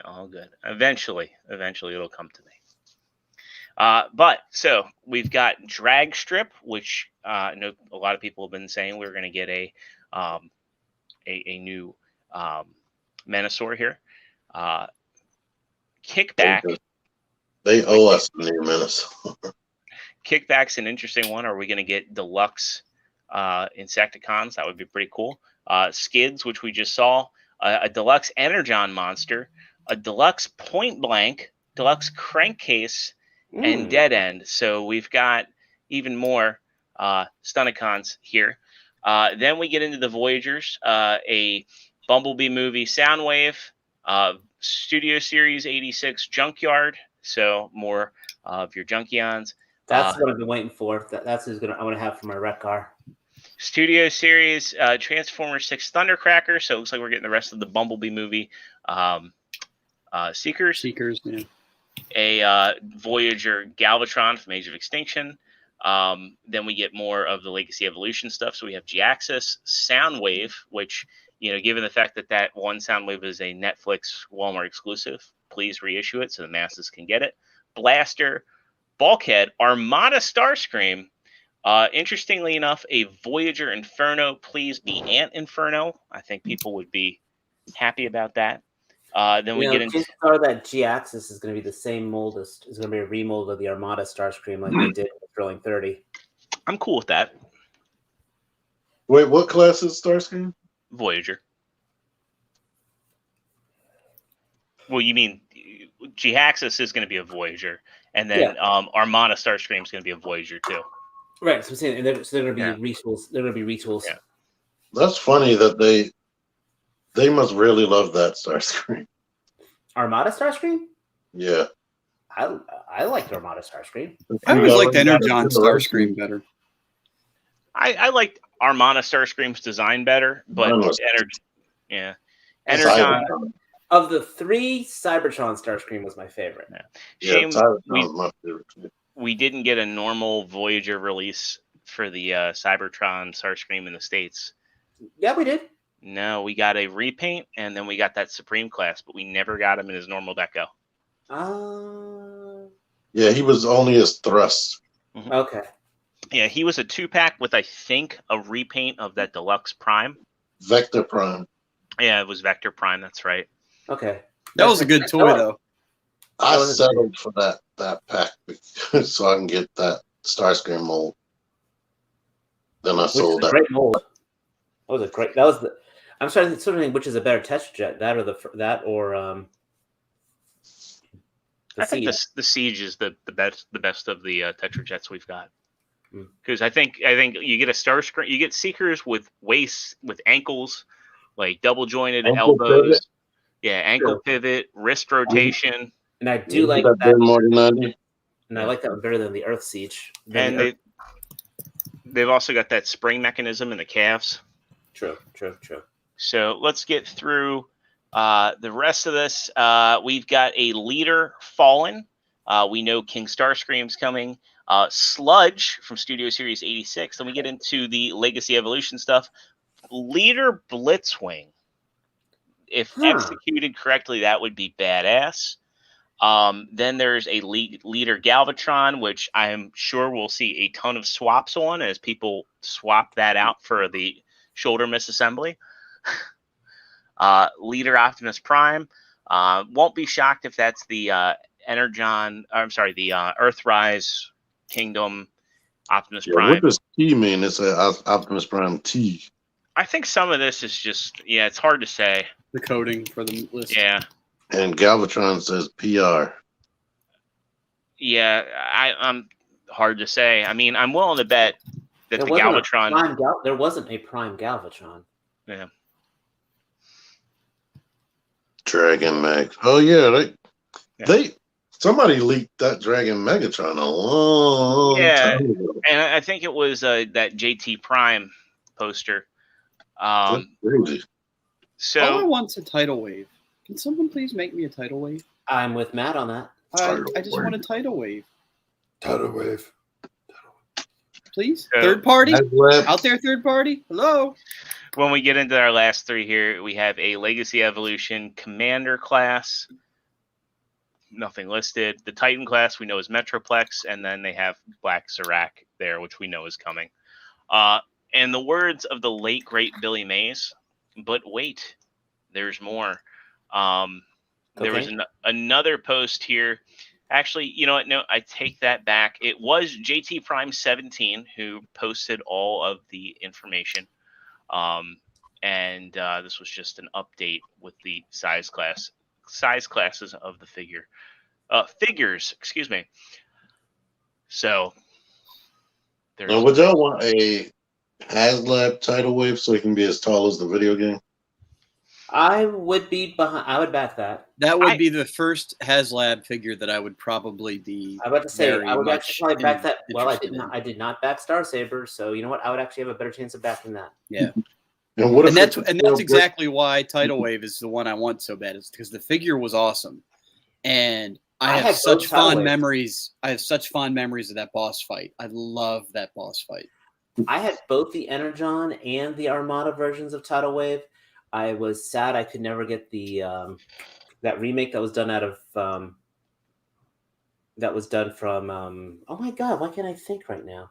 All good. Eventually it'll come to me. But so we've got Drag Strip, which I know a lot of people have been saying we're going to get a new Menasor here. Kickback. They owe us a new Menasor. Kickback's an interesting one. Are we going to get deluxe Insecticons? That would be pretty cool. Skids, which we just saw. A deluxe Energon monster. A deluxe Point Blank. Deluxe Crankcase. And Dead End. So we've got even more Stunticons here. Then we get into the Voyagers. A Bumblebee movie Soundwave. Studio Series 86 Junkyard. So more of your Junkions. That's what I've been waiting for. That's who's I want to have for my rec car. Studio Series Transformers 6 Thundercracker. So it looks like we're getting the rest of the Bumblebee movie. Seekers, yeah. A Voyager Galvatron from Age of Extinction. Then we get more of the Legacy Evolution stuff. So we have G-Axis, Soundwave, which, given the fact that one Soundwave is a Netflix Walmart exclusive, please reissue it so the masses can get it. Blaster, Bulkhead, Armada Starscream. Interestingly enough, a Voyager Inferno, please be Ant Inferno. I think people would be happy about that. Then we get into that G-Axis is going to be the same mold as is going to be a remold of the Armada Starscream like they did with Thrilling 30. I'm cool with that. Wait, what class is Starscream? Voyager. Well, you mean G-Axis is going to be a Voyager, and then Armada Starscream is going to be a Voyager too. Right. So I'm saying they're going to be retools. They're going to be retools. Yeah. That's funny that they must really love that Starscream. Armada Starscream? Yeah. I liked Armada Starscream. I always liked Energon Starscream better. I liked Armada Starscream's design better, but Energon. Of the 3, Cybertron Starscream was my favorite. Shame my favorite too. We didn't get a normal Voyager release for the Cybertron Starscream in the States. Yeah, we did. No, we got a repaint, and then we got that Supreme class, but we never got him in his normal deco. Yeah, he was only his thrust. Mm-hmm. Okay. Yeah, he was a 2-pack with, I think, a repaint of that Deluxe Prime. Vector Prime. Yeah, it was Vector Prime. That's right. Okay. That was a good toy, though. I settled for that pack so I can get that Starscream mold. Then I sold that. Great mold. That was a great. That was the. I'm trying to think which is a better Tetrajet, that or the I think the Siege is the best of the Tetrajets we've got. Because I think you get a Starscream, you get Seekers with waists with ankles, like double jointed elbows. Pivot. Yeah, ankle pivot, wrist rotation. And I do like that more than 90. And I like that one better than the Earth Siege. And they've also got that spring mechanism in the calves. True. So let's get through the rest of this. We've got a leader fallen. We know King Starscream's coming. Sludge from Studio Series 86. Then we get into the Legacy Evolution stuff. Leader Blitzwing. If executed correctly, that would be badass. Then there's a leader Galvatron, which I'm sure we'll see a ton of swaps on as people swap that out for the shoulder misassembly. Leader Optimus Prime. Won't be shocked if that's the Earthrise Kingdom Optimus Prime. What does T mean? It's a Optimus Prime T. I think some of this is just, it's hard to say. The coding for the list. Yeah. And Galvatron says PR. Yeah, I'm hard to say. I mean, I'm willing to bet that the Galvatron. There wasn't a Prime Galvatron. Yeah. Dragon Mag. Oh yeah, somebody leaked that Dragon Megatron a long time ago. And I think it was that JT Prime poster. That's crazy. So all I want's a tidal wave. Can someone please make me a tidal wave? I'm with Matt on that. I just want a tidal wave. Tidal wave. Please? So, third party? Out there, third party? Hello? when we get into our last three here, we have a Legacy Evolution Commander class. Nothing listed. The Titan class we know is Metroplex, and then they have Black Zarak there, which we know is coming. And the words of the late, great Billy Mays, but wait, there's more. There was another post here. Actually, you know what? No, I take that back. It was JT Prime 17 who posted all of the information. And this was just an update with the size classes of the figures, excuse me. So there's now, would y'all want a HasLab tidal wave so it can be as tall as the video game? I would be behind. I would back that. That would be the first HasLab figure that I would probably be. I was about to say I would actually probably back that. Well, I did not back Star Saber, so you know what? I would actually have a better chance of backing that. Yeah. And that's exactly why Tidal Wave is the one I want so bad. Is because the figure was awesome, and I have such fond memories. I have such fond memories of that boss fight. I love that boss fight. I had both the Energon and the Armada versions of Tidal Wave. I was sad I could never get the that remake that was done out of from oh my god, why can't I think right now?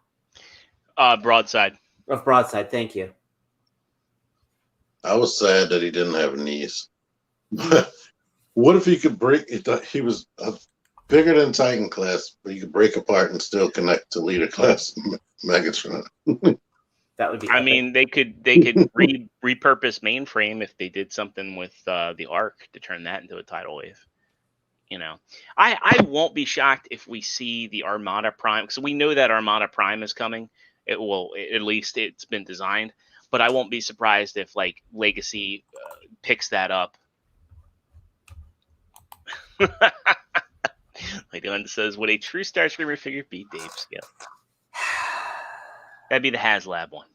Broadside. Of Broadside, thank you. I was sad that he didn't have knees. What if he could break it? He was bigger than Titan class, but he could break apart and still connect to leader class Megatron. That would be. I mean, they could repurpose mainframe if they did something with the Arc to turn that into a tidal wave. You know, I won't be shocked if we see the Armada Prime, because we know that Armada Prime is coming. It will, at least it's been designed. But I won't be surprised if like Legacy picks that up. Lady Linda says, "Would a true Starscreamer figure be Dave scale?" That'd be the HasLab one.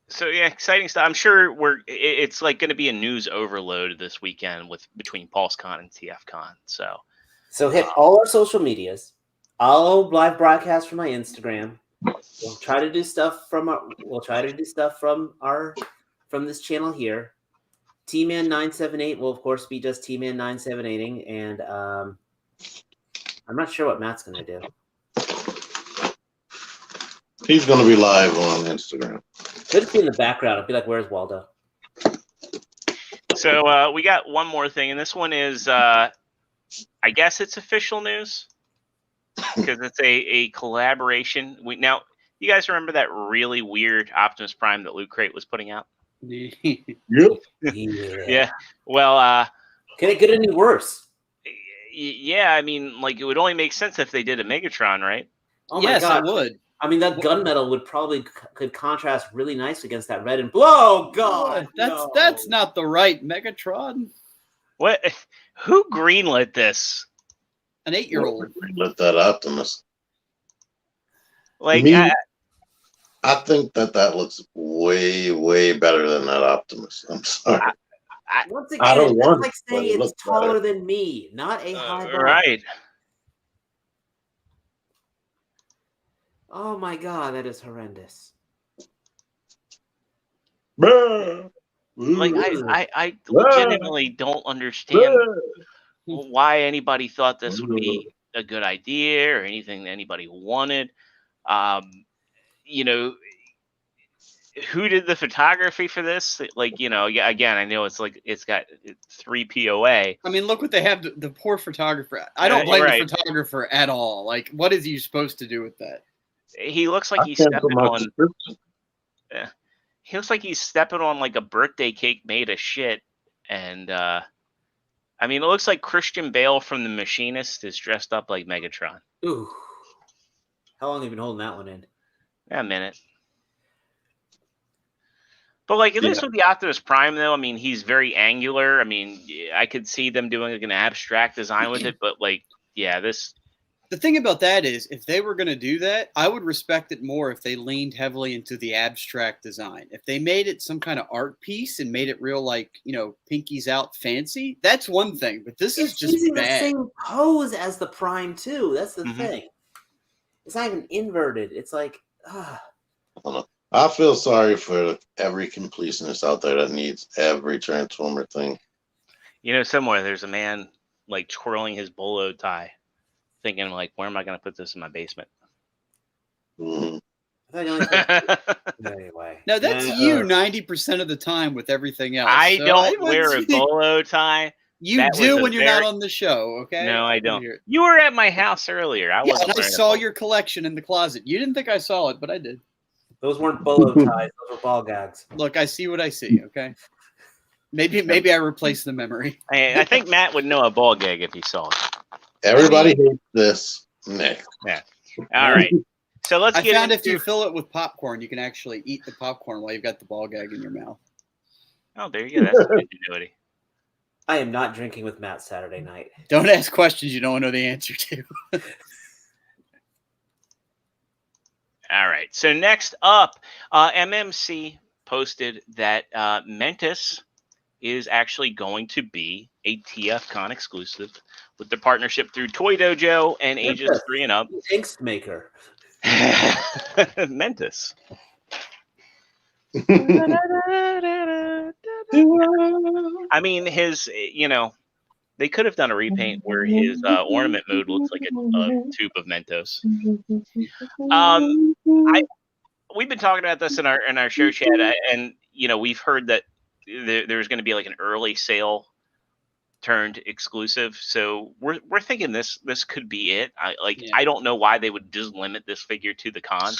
So yeah, exciting stuff. I'm sure it's like going to be a news overload this weekend between PulseCon and TFCon. So hit all our social medias. I'll live broadcast from my Instagram. We'll try to do stuff from this channel here. T-Man978 will of course be just T-Man978ing, and I'm not sure what Matt's gonna do. He's gonna be live on Instagram. Could be in the background. I'll be like, "Where's Waldo?" So we got one more thing, and this one is, I guess it's official news. Because it's a collaboration. Now, you guys remember that really weird Optimus Prime that Loot Crate was putting out? Yep. Yeah. Well, can it get any worse? Yeah, I mean, like, it would only make sense if they did a Megatron, right? Oh yes, my God. it would. I mean, that gunmetal would probably could contrast really nice against that red and blue. Oh God, that's not the right Megatron. What? Who greenlit this? An 8-year-old. Let that Optimus. Like, Me, I think that looks way, way better than that Optimus. I'm sorry. Once I again, don't that's want like it, but saying it it's looks taller better. than me, not a high bar. right. Oh my god, that is horrendous. Like, I legitimately don't understand why anybody thought this would be a good idea or anything that anybody wanted. You know, who did the photography for this? Like, you know, again, I know it's like it's got 3 POA. I mean, look what they have. The poor photographer. I don't blame Right. the photographer at all. Like, what is he supposed to do with that? He looks like I he's can't stepping put my on. prescription. He looks like he's stepping on like a birthday cake made of shit. And I mean, it looks like Christian Bale from The Machinist is dressed up like Megatron. Ooh. How long have you been holding that one in? A minute. But like at least with the Optimus Prime, though, I mean, he's very angular. I mean, I could see them doing like an abstract design with it, but like, yeah, this. The thing about that is, if they were going to do that, I would respect it more if they leaned heavily into the abstract design. If they made it some kind of art piece and made it real, like, you know, Pinky's out fancy, that's one thing. But this is just using bad. the same pose as the Prime too. That's the thing. It's not even inverted. It's like, I feel sorry for every completionist out there that needs every Transformer thing. You know, somewhere there's a man like twirling his bolo tie, thinking like, where am I going to put this in my basement? Mm-hmm. Anyway. Now that's you 90% of the time with everything else. I so don't wear a bolo tie. You That do was when you're not on the show, okay? No, I don't. You were at my house earlier. I wasn't. And I saw your collection in the closet. You didn't think I saw it, but I did. Those weren't bolo ties. Those were ball gags. Look, I see what I see. Okay. Maybe I replaced the memory. I think Matt would know a ball gag if he saw it. Everybody hates this. Next. Yeah. All right. So let's get. I found if you fill it with popcorn, you can actually eat the popcorn while you've got the ball gag in your mouth. Oh, there you go. That's ingenuity. I am not drinking with Matt Saturday night. Don't ask questions you don't know the answer to. All right. So next up, MMC posted that Mentis is actually going to be a TFCon exclusive with the partnership through Toy Dojo and ages 3 and up. Inks maker. Mentis. I mean, his, you know, they could have done a repaint where his ornament mode looks like a tube of Mentos. We've been talking about this in our show chat, and you know, we've heard that there's going to be like an early sale turned exclusive. So we're thinking this could be it. I don't know why they would just limit this figure to the con.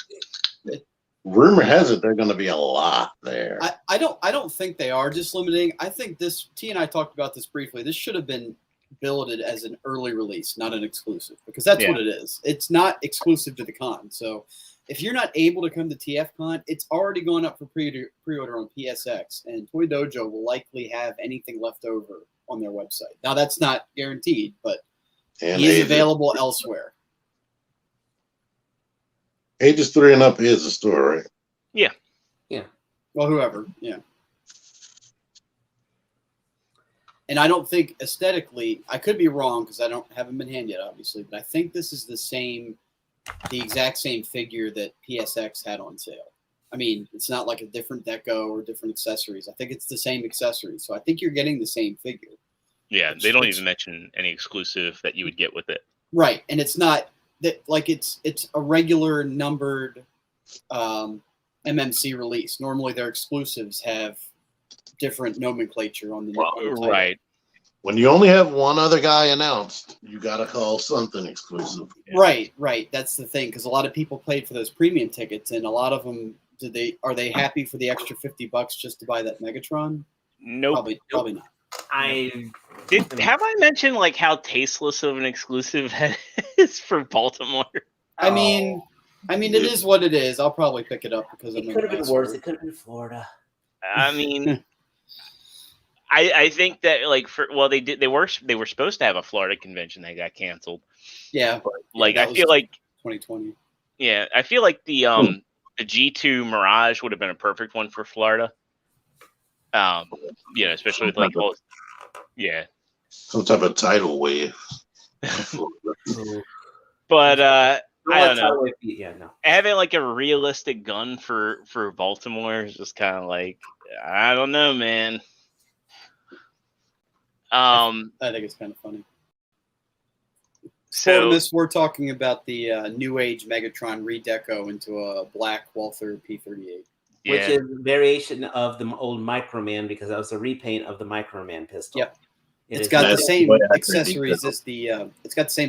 Rumor has it they're going to be a lot there. I don't think they are just limiting. I think this, T and I talked about this briefly. This should have been billeted as an early release, not an exclusive, because that's what it is. It's not exclusive to the con. So if you're not able to come to TFCon, it's already going up for pre-order on PSX, and Toy Dojo will likely have anything left over on their website. Now that's not guaranteed, but he is available elsewhere. Ages 3 and up is a store, right? Yeah. Yeah. Well, whoever, yeah. And I don't think aesthetically, I could be wrong because I haven't been handed yet, obviously, but I think this is the exact same figure that PSX had on sale. I mean, it's not like a different deco or different accessories. I think it's the same accessories. So I think you're getting the same figure. Yeah, they don't even mention any exclusive that you would get with it. Right, and it's not that like it's a regular numbered MMC release. Normally, their exclusives have different nomenclature on the title. Right. When you only have one other guy announced, you got to call something exclusive. Yeah. Right. That's the thing, because a lot of people paid for those premium tickets, and a lot of them are they happy for the extra $50 just to buy that Megatron? Nope. Probably not. Have I mentioned like how tasteless of an exclusive that is for Baltimore? I mean, it is what it is. I'll probably pick it up because it could have been worse. It could have been Florida. I mean, I think that like they were supposed to have a Florida convention that got canceled. Yeah, but like I feel like 2020. Yeah, I feel like the G2 Mirage would have been a perfect one for Florida. Especially with like some type of tidal wave. But I don't know. Yeah, no. Having like a realistic gun for Baltimore is just kind of like, I don't know, man. I think it's kind of funny. So we're talking about the New Age Megatron redeco into a black Walther P-38. Which is a variation of the old Microman because that was a repaint of the Microman pistol. Yep. It's got the same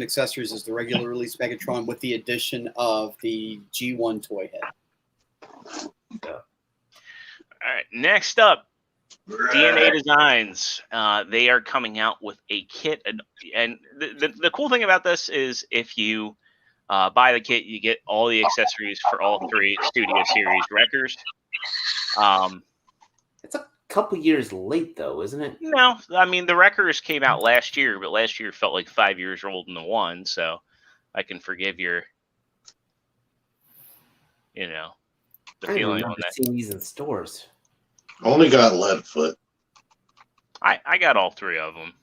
accessories as the regular release Megatron with the addition of the G1 toy head. All right, next up, DNA Designs. They are coming out with a kit, and the cool thing about this is if you buy the kit, you get all the accessories for all 3 Studio Series wreckers. It's a couple years late, though, isn't it? No, I mean the wreckers came out last year, but last year felt like 5 years old in the one, so I can forgive your, the feeling on that. Seen these in stores. Only got Leadfoot. I got all 3 of them.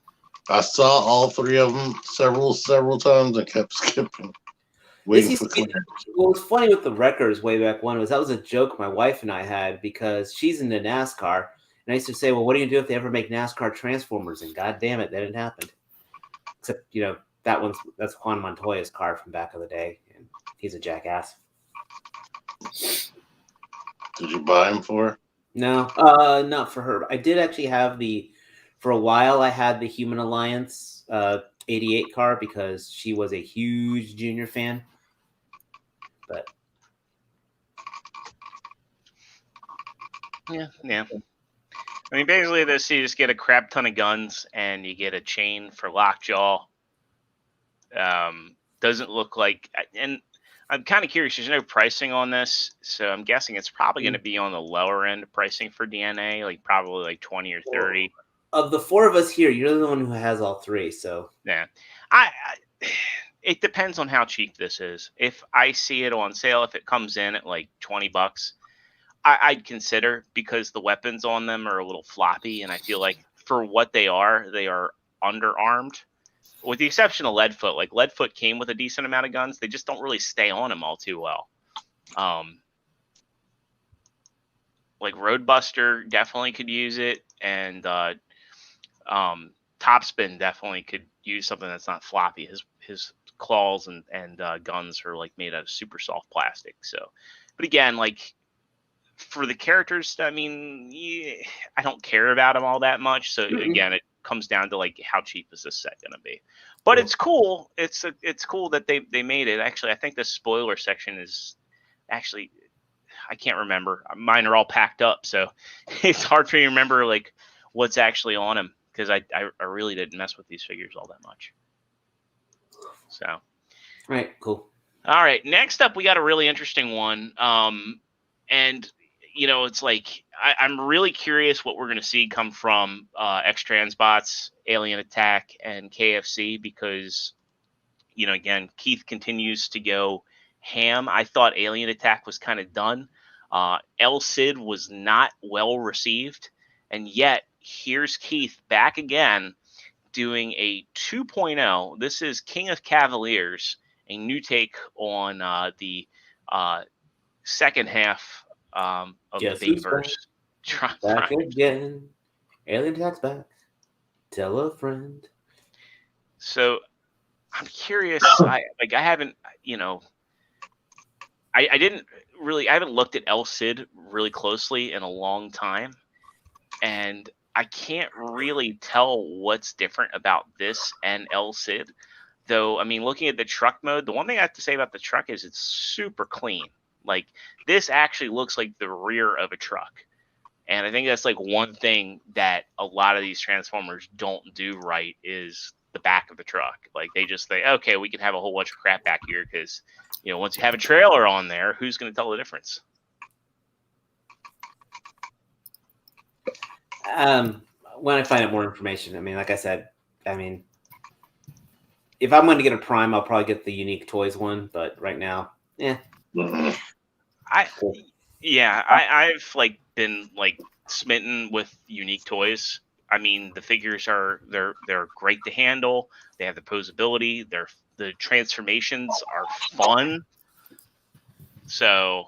I saw all 3 of them several times and kept skipping. What was funny with the wreckers way back when was that was a joke my wife and I had because she's into NASCAR. And I used to say, well, what do you do if they ever make NASCAR Transformers? And God damn it, that didn't happen. Except, that's Juan Montoya's car from back of the day. And he's a jackass. Did you buy him for her? No, not for her. I did actually have for a while, I had the Human Alliance 88 car because she was a huge Junior fan. But yeah. I mean, basically, you just get a crap ton of guns and you get a chain for lockjaw. Doesn't look like, and I'm kind of curious. There's no pricing on this, so I'm guessing it's probably going to be on the lower end of pricing for DNA, like probably like 20 or 30. Of the 4 of us here, you're the one who has all 3. So yeah, it depends on how cheap this is. If I see it on sale, if it comes in at like $20, I'd consider because the weapons on them are a little floppy, and I feel like for what they are underarmed. With the exception of Leadfoot, like Leadfoot came with a decent amount of guns. They just don't really stay on him all too well. Like Roadbuster definitely could use it, and Topspin definitely could use something that's not floppy. His claws and guns are like made out of super soft plastic. So, but again, like for the characters, I mean, I don't care about them all that much. So again, it comes down to like how cheap is this set going to be? But it's cool. It's cool that they made it. Actually, I think the spoiler section is actually, I can't remember. Mine are all packed up, so it's hard for me to remember like what's actually on them because I really didn't mess with these figures all that much. So, all right, cool. All right, next up we got a really interesting one. And it's like I'm really curious what we're going to see come from X-Transbots, Alien Attack, and KFC because, again, Keith continues to go ham. I thought Alien Attack was kind of done. El Cid was not well received, and yet here's Keith back again doing a 2.0. This is King of Cavaliers, a new take on the second half of the Vapors. Back again. Alien Attack's back. Tell a friend. So I'm curious. I haven't, I didn't really, I haven't looked at El Cid really closely in a long time. And I can't really tell what's different about this and El Cid. Though, I mean, looking at the truck mode, the one thing I have to say about the truck is it's super clean. Like, this actually looks like the rear of a truck. And I think that's like one thing that a lot of these Transformers don't do right is the back of the truck. Like, they just say, okay, we can have a whole bunch of crap back here because, once you have a trailer on there, who's going to tell the difference? When I find out more information, I mean, like I said, if I'm going to get a Prime, I'll probably get the Unique Toys one. But right now, Mhm. I've like been like smitten with unique toys. I mean, the figures they're great to handle. They have the posability. The transformations are fun. So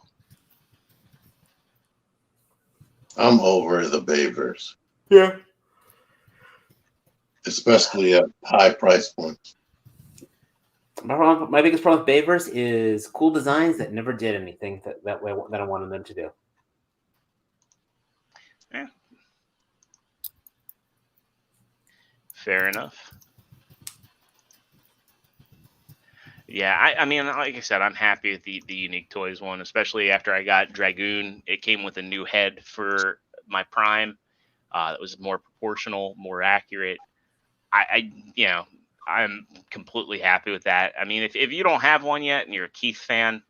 I'm over the Bavers, Yeah. especially at high price points. My biggest problem with Bavers is cool designs that never did anything that I wanted them to do. fair enough. Yeah, I mean, like I said, I'm happy with the unique toys one, especially after I got Dragoon. It came with a new head for my Prime. That was more proportional, more accurate. I'm completely happy with that. I mean, if you don't have one yet and you're a Keith fan,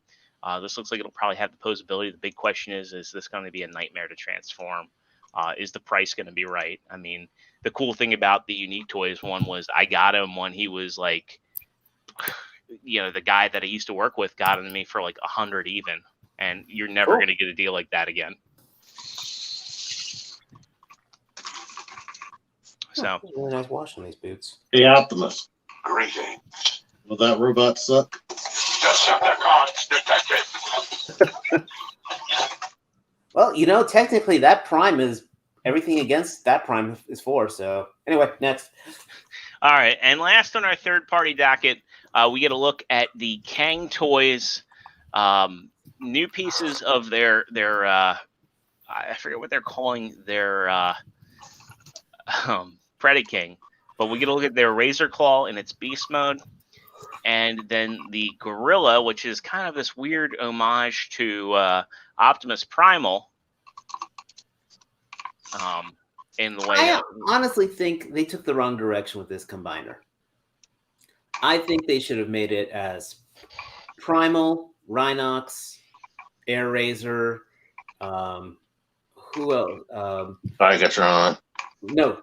this looks like it'll probably have the posability. The big question is this going to be a nightmare to transform? Is the price going to be right? I mean, the cool thing about the unique toys one was I got him when he was like, the guy that I used to work with got him to me for like 100 even, and you're never Cool. going to get a deal like that again. So Really nice wash on these boots. Hey, Optimus, Greetings. will that robot suck? Decepticons detected. Well, technically that Prime is everything against that Prime is for. So anyway, next. all right, and last on our third-party docket, we get a look at the Kang Toys new pieces of their I forget what they're calling their Predaking, but we get a look at their Razor Claw in its beast mode, and then the Gorilla, which is kind of this weird homage to Optimus Primal. In the way I honestly think they took the wrong direction with this combiner. I think they should have made it as Primal, Rhinox, Air Razor, who else? Megatron. No,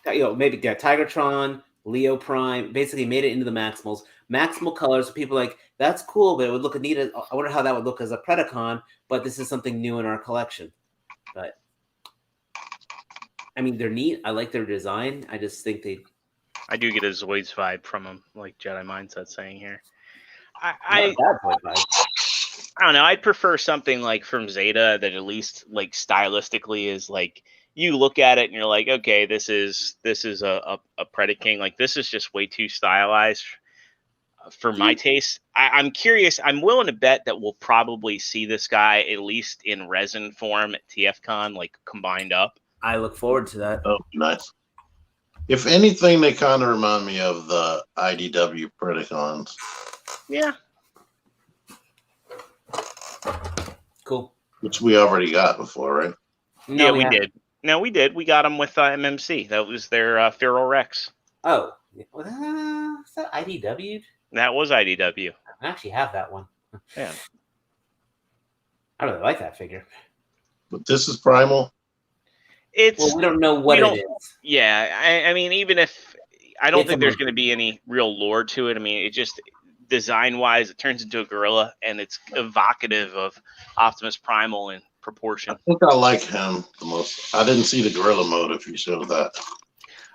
maybe Tigertron, Leo Prime. Basically, made it into the Maximals. Maximal colors. People are like, that's cool, but it would look neat. I wonder how that would look as a Predacon. But this is something new in our collection. But I mean, they're neat. I like their design. I just think I do get a Zoids vibe from them, like Jedi Mindset saying here. I don't know. I'd prefer something like from Zeta that at least like stylistically is like you look at it and you're like, okay, this is a Predaking. Like this is just way too stylized for my taste. I'm curious. I'm willing to bet that we'll probably see this guy at least in resin form at TFCon, like combined up. I look forward to that. Oh, nice. If anything, they kind of remind me of the IDW Predacons. Yeah. Cool. Which we already got before, right? No, yeah, we did. No, we did. We got them with MMC. That was their Feral Rex. Oh. Is that IDW? That was IDW. I actually have that one. Yeah. I really like that figure. But this is Primal? Well, we don't know what it is. Yeah. I mean, even if... I don't think there's going to be any real lore to it. I mean, it just... Design-wise, it turns into a gorilla, and it's evocative of Optimus Primal in proportion. I think I like him the most. I didn't see the gorilla mode if you showed that.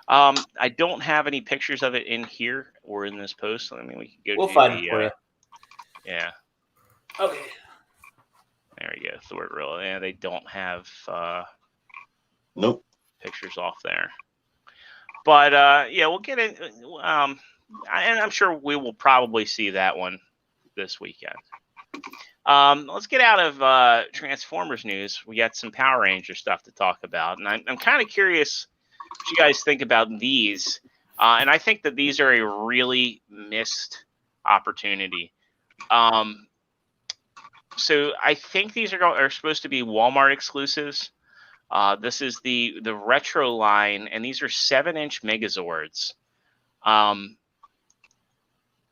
I don't have any pictures of it in here or in this post. I mean, we can go. We'll find it for you. Yeah. Okay. There we go. Thor gorilla. Yeah, they don't have. Nope. Pictures off there. But yeah, we'll get in. And I'm sure we will probably see that one this weekend. Let's get out of Transformers news. We got some Power Ranger stuff to talk about. And I'm kind of curious what you guys think about these. And I think that these are a really missed opportunity. So I think these are supposed to be Walmart exclusives. This is the retro line, and these are 7-inch Megazords.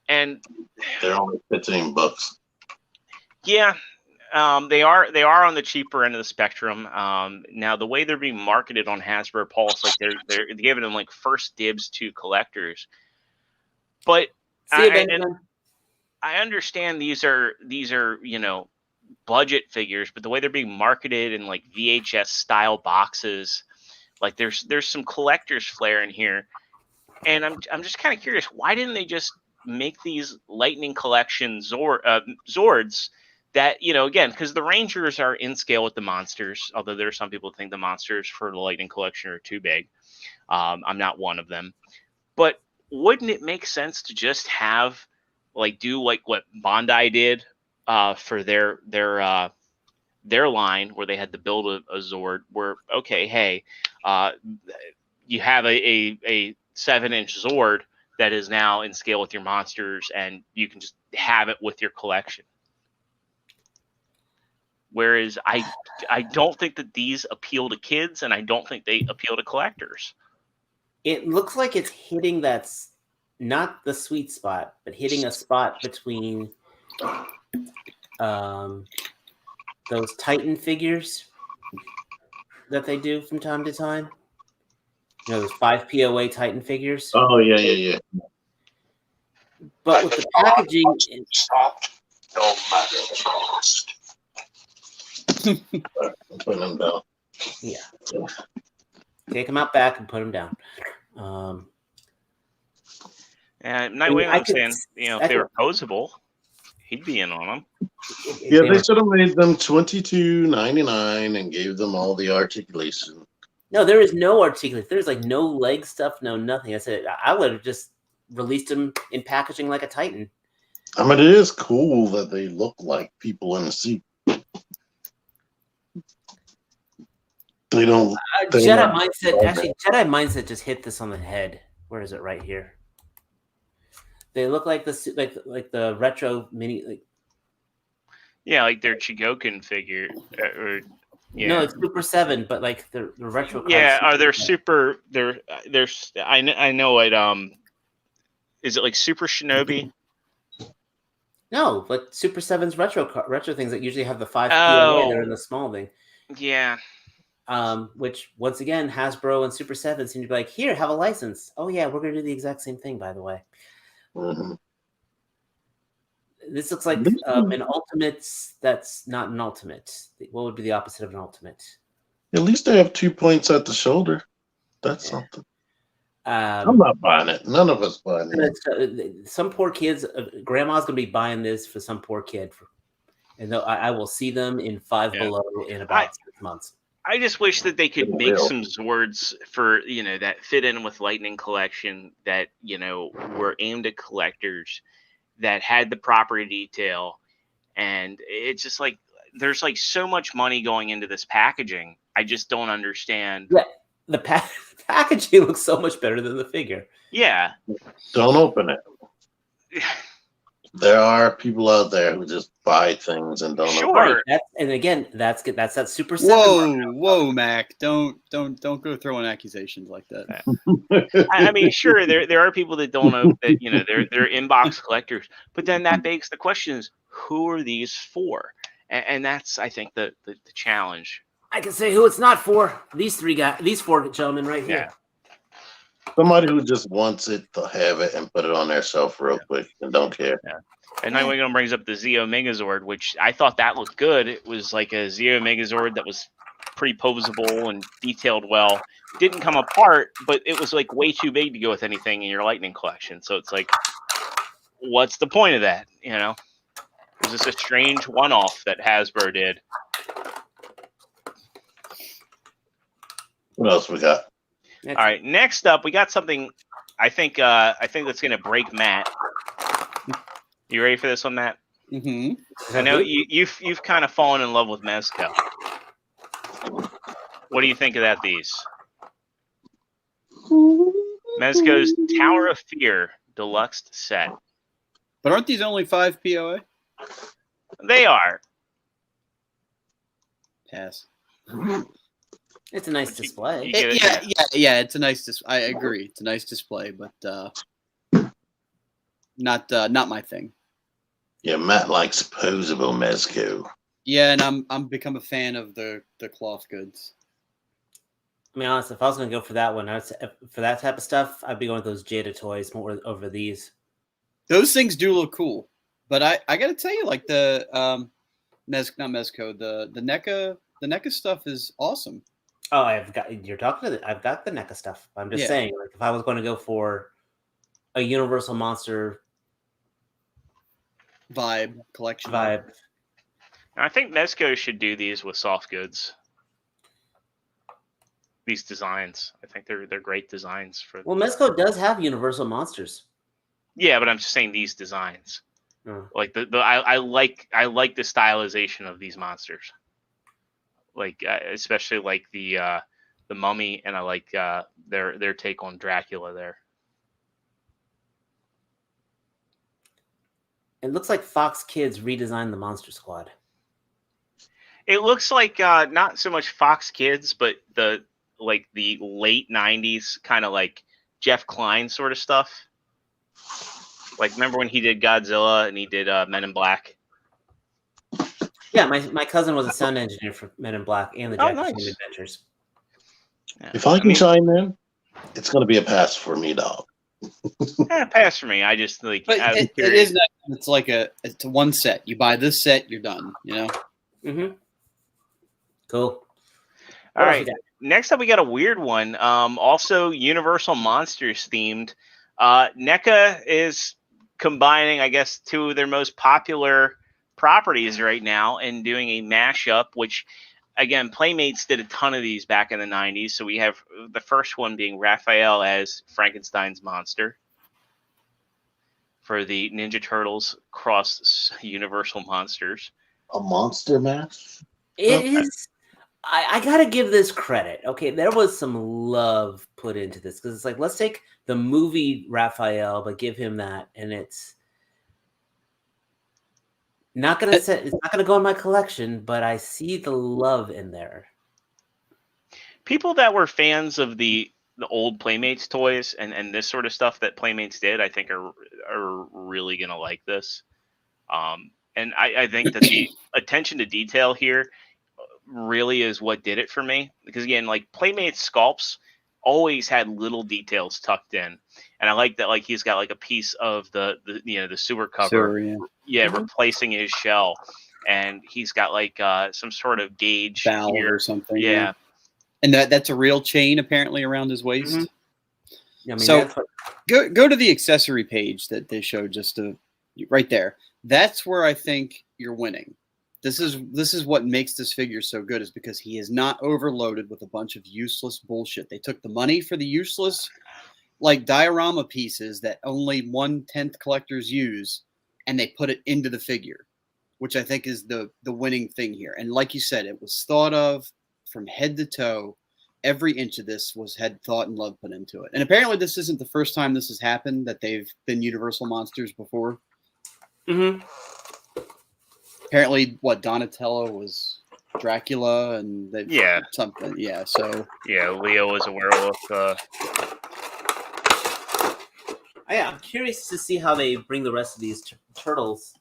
And they're only $15. Yeah, they are on the cheaper end of the spectrum. Now the way they're being marketed on Hasbro Pulse, like they're giving them like first dibs to collectors. But see you, Benjamin. I understand these are budget figures, but the way they're being marketed in like VHS style boxes, like there's some collector's flair in here, and I'm just kind of curious, why didn't they just make these Lightning Collection Zords that, again, because the Rangers are in scale with the monsters, although there are some people who think the monsters for the Lightning Collection are too big. I'm not one of them, but wouldn't it make sense to just have do like what Bandai did for their line, where they had to build a Zord, where hey, you have a 7-inch Zord that is now in scale with your monsters, and you can just have it with your collection. Whereas I don't think that these appeal to kids, and I don't think they appeal to collectors. It looks like it's hitting that's not the sweet spot, but hitting a spot between those Titan figures that they do from time to time. Those 5 POA Titan figures. Oh, yeah. But with the packaging, Stopped, no matter the cost. Put them down. yeah, take them out back and put them down. And Night Wing saying, if they were posable, he'd be in on them. Yeah, they should have made them $22.99 and gave them all the articulation. No, there is no articulation. There's like no leg stuff, no nothing. I said I would have just released them in packaging like a Titan. I mean, it is cool that they look like people in the seat. They don't. Jedi Mindset. Actually, Jedi Mindset just hit this on the head. Where is it? Right here. They look like the retro mini. Yeah, like their Chigokin figure. No, it's Super 7, but like the retro. Yeah, are they super? They're I know it. Is it like Super Shinobi? No, but Super 7's retro things that usually have the 5 Oh. POA. They're in the small thing. Yeah. Which once again, Hasbro and Super 7 seem to be like, here, have a license. Oh yeah, we're gonna do the exact same thing, by the way. Mm-hmm. This looks like an ultimate that's not an ultimate. What would be the opposite of an ultimate? At least they have 2 points at the shoulder. That's something. I'm not buying it. None of us buying it. Some poor kids, grandma's gonna be buying this for some poor kid, and I will see them in Five Below in about 6 months. I just wish that they could make some Zords for, that fit in with Lightning Collection that, were aimed at collectors, that had the proper detail. And it's just like, there's like so much money going into this packaging. I just don't understand. Yeah, the packaging looks so much better than the figure. Yeah. Don't open it. There are people out there who just buy things and don't open it. And again, that's good. That's that Super 7. Whoa, Mac! Don't go throwing accusations like that. I mean, sure, there are people that don't know that they're inbox collectors, but then that begs the question: is who are these for? And that's, I think, the challenge. I can say who it's not for. These 4 gentlemen right here. Yeah. Somebody who just wants it to have it and put it on their shelf real quick and don't care. Yeah. And Night Wing brings up the Zeo Megazord, which I thought that looked good. It was like a Zeo Megazord that was pretty posable and detailed well. It didn't come apart, but it was like way too big to go with anything in your Lightning collection. So it's like, what's the point of that? Was this a strange one-off that Hasbro did? What else we got? All right, next up, we got something I think that's going to break Matt. You ready for this one, Matt? Mm-hmm. I know you've kind of fallen in love with Mezco. What do you think of that, these? Mezco's Tower of Fear Deluxed set. But aren't these only 5 POA? They are. Pass. It's a nice display. Yeah. It's a nice I agree. It's a nice display, but not my thing. Yeah, Matt likes posable Mezco. Yeah, and I'm become a fan of the cloth goods. I mean, honestly, if I was going to go for that one, for that type of stuff, I'd be going with those Jada toys more over these. Those things do look cool, But I got to tell you, like the not Mezco, the NECA stuff is awesome. Oh, I've got the NECA stuff. I'm just saying, like, if I was going to go for a Universal Monster vibe collection. I think Mezco should do these with soft goods. These designs, I think they're great designs for. Well, Mezco does have Universal Monsters. Yeah, but I'm just saying these designs. Oh. Like I like the stylization of these monsters. Like especially like the Mummy, and I like their take on Dracula there. It looks like Fox Kids redesigned the Monster Squad. It looks like not so much Fox Kids, but the late 90s kind of like Jeff Kline sort of stuff. Like, remember when he did Godzilla and he did Men in Black? Yeah, my cousin was a sound engineer for Men in Black and the Jackie Chan Adventures. Yeah. If I can chime in, it's going to be a pass for me, dog. Pass for me. I just like. But it is not. It's like it's one set. You buy this set, you're done. You know. Mm-hmm. Cool. All right. Next up, we got a weird one. Also, Universal Monsters themed. NECA is combining, I guess, two of their most popular properties right now and doing a mashup, which, again, Playmates did a ton of these back in the 90s. So we have the first one being Raphael as Frankenstein's monster for the Ninja Turtles cross Universal Monsters. A monster mash? It is. I gotta give this credit. Okay, there was some love put into this because it's like, let's take the movie Raphael, but give him that, and it's not gonna it's not gonna go in my collection, but I see the love in there. People that were fans of the old Playmates toys and this sort of stuff that Playmates did, I think are really gonna like this. And I think that the attention to detail here really is what did it for me, because again, like Playmates sculpts always had little details tucked in, and I like that. Like he's got like a piece of the sewer cover, replacing his shell, and he's got like some sort of gauge valve here or something. Yeah, and that's a real chain apparently around his waist. Mm-hmm. Yeah, I mean, so go to the accessory page that they showed right there. That's where I think you're winning. This is what makes this figure so good, is because he is not overloaded with a bunch of useless bullshit. They took the money for the useless, like diorama pieces that only 1/10 collectors use, and they put it into the figure, which I think is the winning thing here. And like you said, it was thought of from head to toe. Every inch of this had thought and love put into it. And apparently this isn't the first time this has happened, that they've been Universal Monsters before. Mm-hmm. Apparently, Donatello was Dracula, and something. Yeah, so Leo was a werewolf. I'm curious to see how they bring the rest of these turtles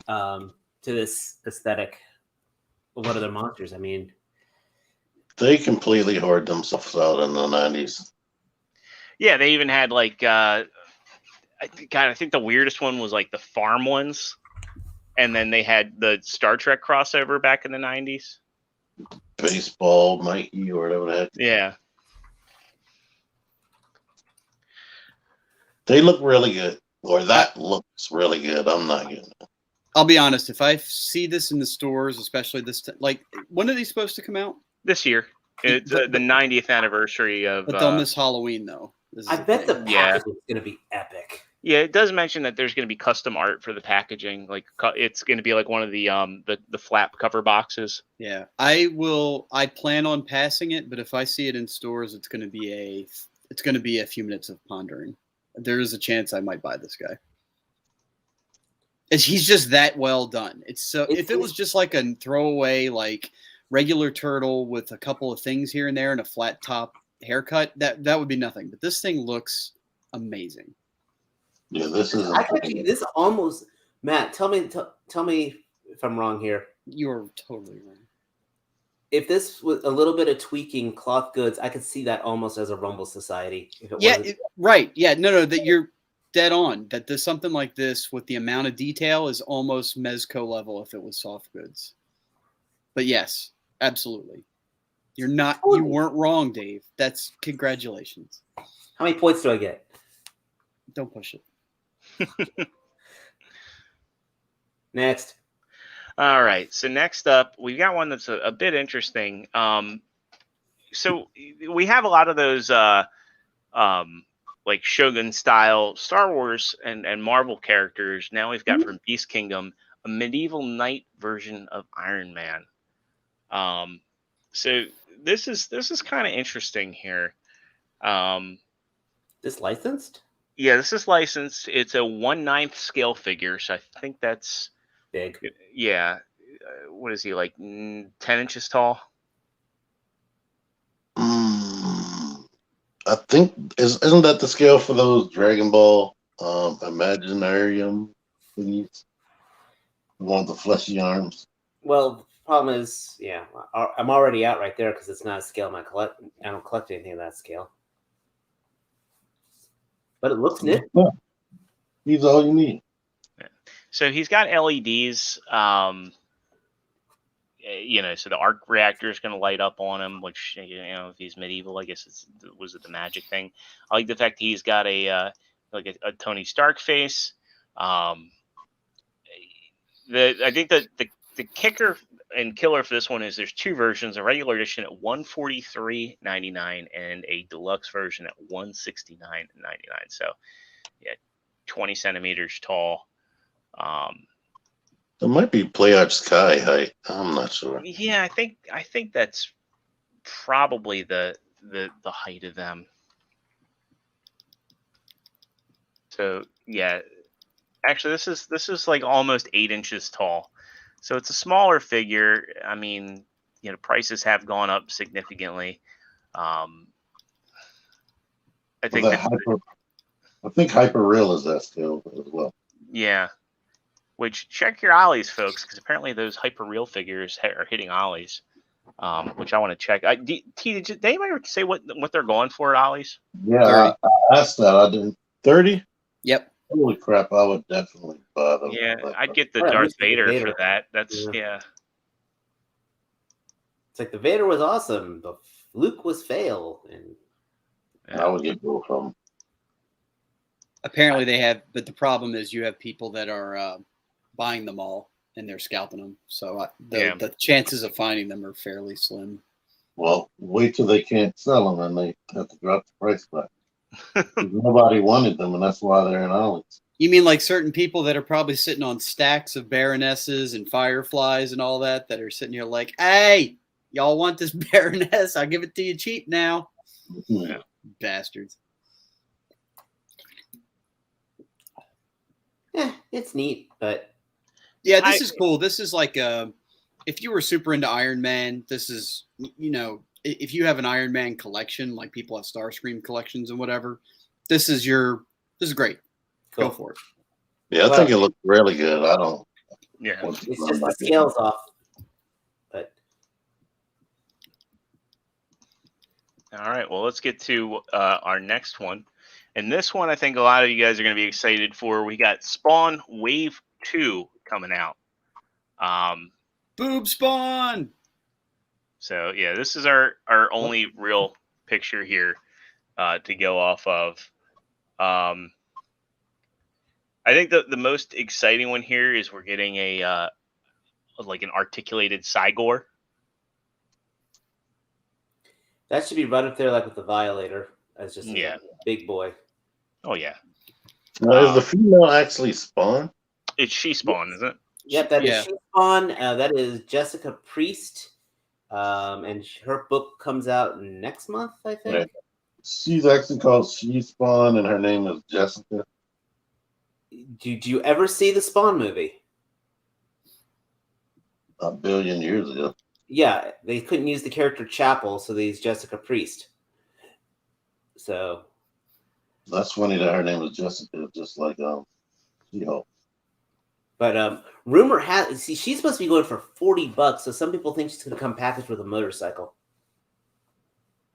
to this aesthetic of what other monsters. I mean, they completely hoard themselves out in the 90s. Yeah, they even had like I think the weirdest one was like the farm ones. And then they had the Star Trek crossover back in the 90s. Baseball, Mikey, or whatever that. Yeah. They look really good. Or that looks really good. I'm not getting it. I'll be honest. If I see this in the stores, especially this, when are these supposed to come out? This year. It's the 90th anniversary of... But they'll miss Halloween, though. I bet the package is going to be epic. Yeah, it does mention that there's going to be custom art for the packaging. Like it's going to be like one of the flap cover boxes. Yeah, I plan on passing it, but if I see it in stores, it's going to be a few minutes of pondering. There is a chance I might buy this guy. He's just that well done. If it was just like a throwaway, like regular turtle with a couple of things here and there and a flat top haircut, that would be nothing. But this thing looks amazing. Yeah, this is. This almost, Matt. Tell me if I'm wrong here. You're totally wrong. If this was a little bit of tweaking cloth goods, I could see that almost as a Rumble Society. Right. Yeah. No. That dead on that there's something like this with the amount of detail is almost Mezco level if it was soft goods. But yes, absolutely. You weren't wrong, Dave. That's congratulations. How many points do I get? Don't push it. Next. All right. So next up, we've got one that's a bit interesting. So we have a lot of those like Shogun style Star Wars and Marvel characters. Now we've got from Beast Kingdom a medieval knight version of Iron Man. So this is kind of interesting here. This licensed? Yeah, this is licensed. It's a 1/9 scale figure, so I think that's Big. yeah. What is he, like 10 inches tall? I think isn't that the scale for those Dragon Ball Imaginarium thingies? The one with the fleshy arms. Well, the problem is, yeah, I'm already out right there because it's not a scale I don't collect anything of that scale. But it looks nifty. Yeah. He's all you need. So he's got LEDs. So the arc reactor is going to light up on him, which, if he's medieval, I guess was it the magic thing? I like the fact he's got a Tony Stark face. I think that the kicker and killer for this one is there's two versions: a regular edition at $143.99 and a deluxe version at $169.99. So, yeah, 20 centimeters tall. It might be Playard Sky height. I'm not sure. Yeah, I think that's probably the height of them. So yeah, actually this is like almost 8 inches tall. So it's a smaller figure. I mean, prices have gone up significantly. I think Hyper Real is that scale as well. Yeah. Which, check your ollies, folks, because apparently those Hyper Real figures are hitting ollies, which I want to check. Did they ever say what they're going for at ollies? Yeah, I asked that. I didn't. 30? Yep. Holy crap! I would definitely buy them. Yeah, I'd get the Darth Vader for that. That's yeah. It's like the Vader was awesome, but Luke was fail, and I would get both of them. Apparently they have, but the problem is you have people that are buying them all and they're scalping them. So the chances of finding them are fairly slim. Well, wait till they can't sell them and they have to drop the price back. Nobody wanted them, and that's why they're in ollies. You mean like certain people that are probably sitting on stacks of Baronesses and Fireflies and all that are sitting here like, hey, y'all want this Baroness? I'll give it to you cheap now. Yeah. Bastards. Yeah, it's neat, but yeah, this is cool. This is like if you were super into Iron Man, this is, if you have an Iron Man collection, like people have Starscream collections and whatever, this is great. cool. Go for it. Yeah, I think it looks really good. I don't. Yeah. It's just the scales off. But All right. Well, let's get to our next one. And this one, I think a lot of you guys are going to be excited for. We got Spawn Wave 2 coming out. Boob Spawn! So, yeah, this is our only real picture here to go off of. I think the most exciting one here is we're getting an articulated Cygor. that should be right up there, like with the Violator, as just a big boy. Oh, yeah. Is the female actually Spawn? It's She-Spawn, isn't it? Yep, that is She-Spawn. That is Jessica Priest. And her book comes out next month, I think. Yeah. She's actually called She-Spawn, and her name is Jessica. Did you ever see the Spawn movie? A billion years ago. Yeah, they couldn't use the character Chapel, so they used Jessica Priest. So that's funny that her name is Jessica, just like But rumor has she's supposed to be going for $40, so some people think she's going to come packaged with a motorcycle.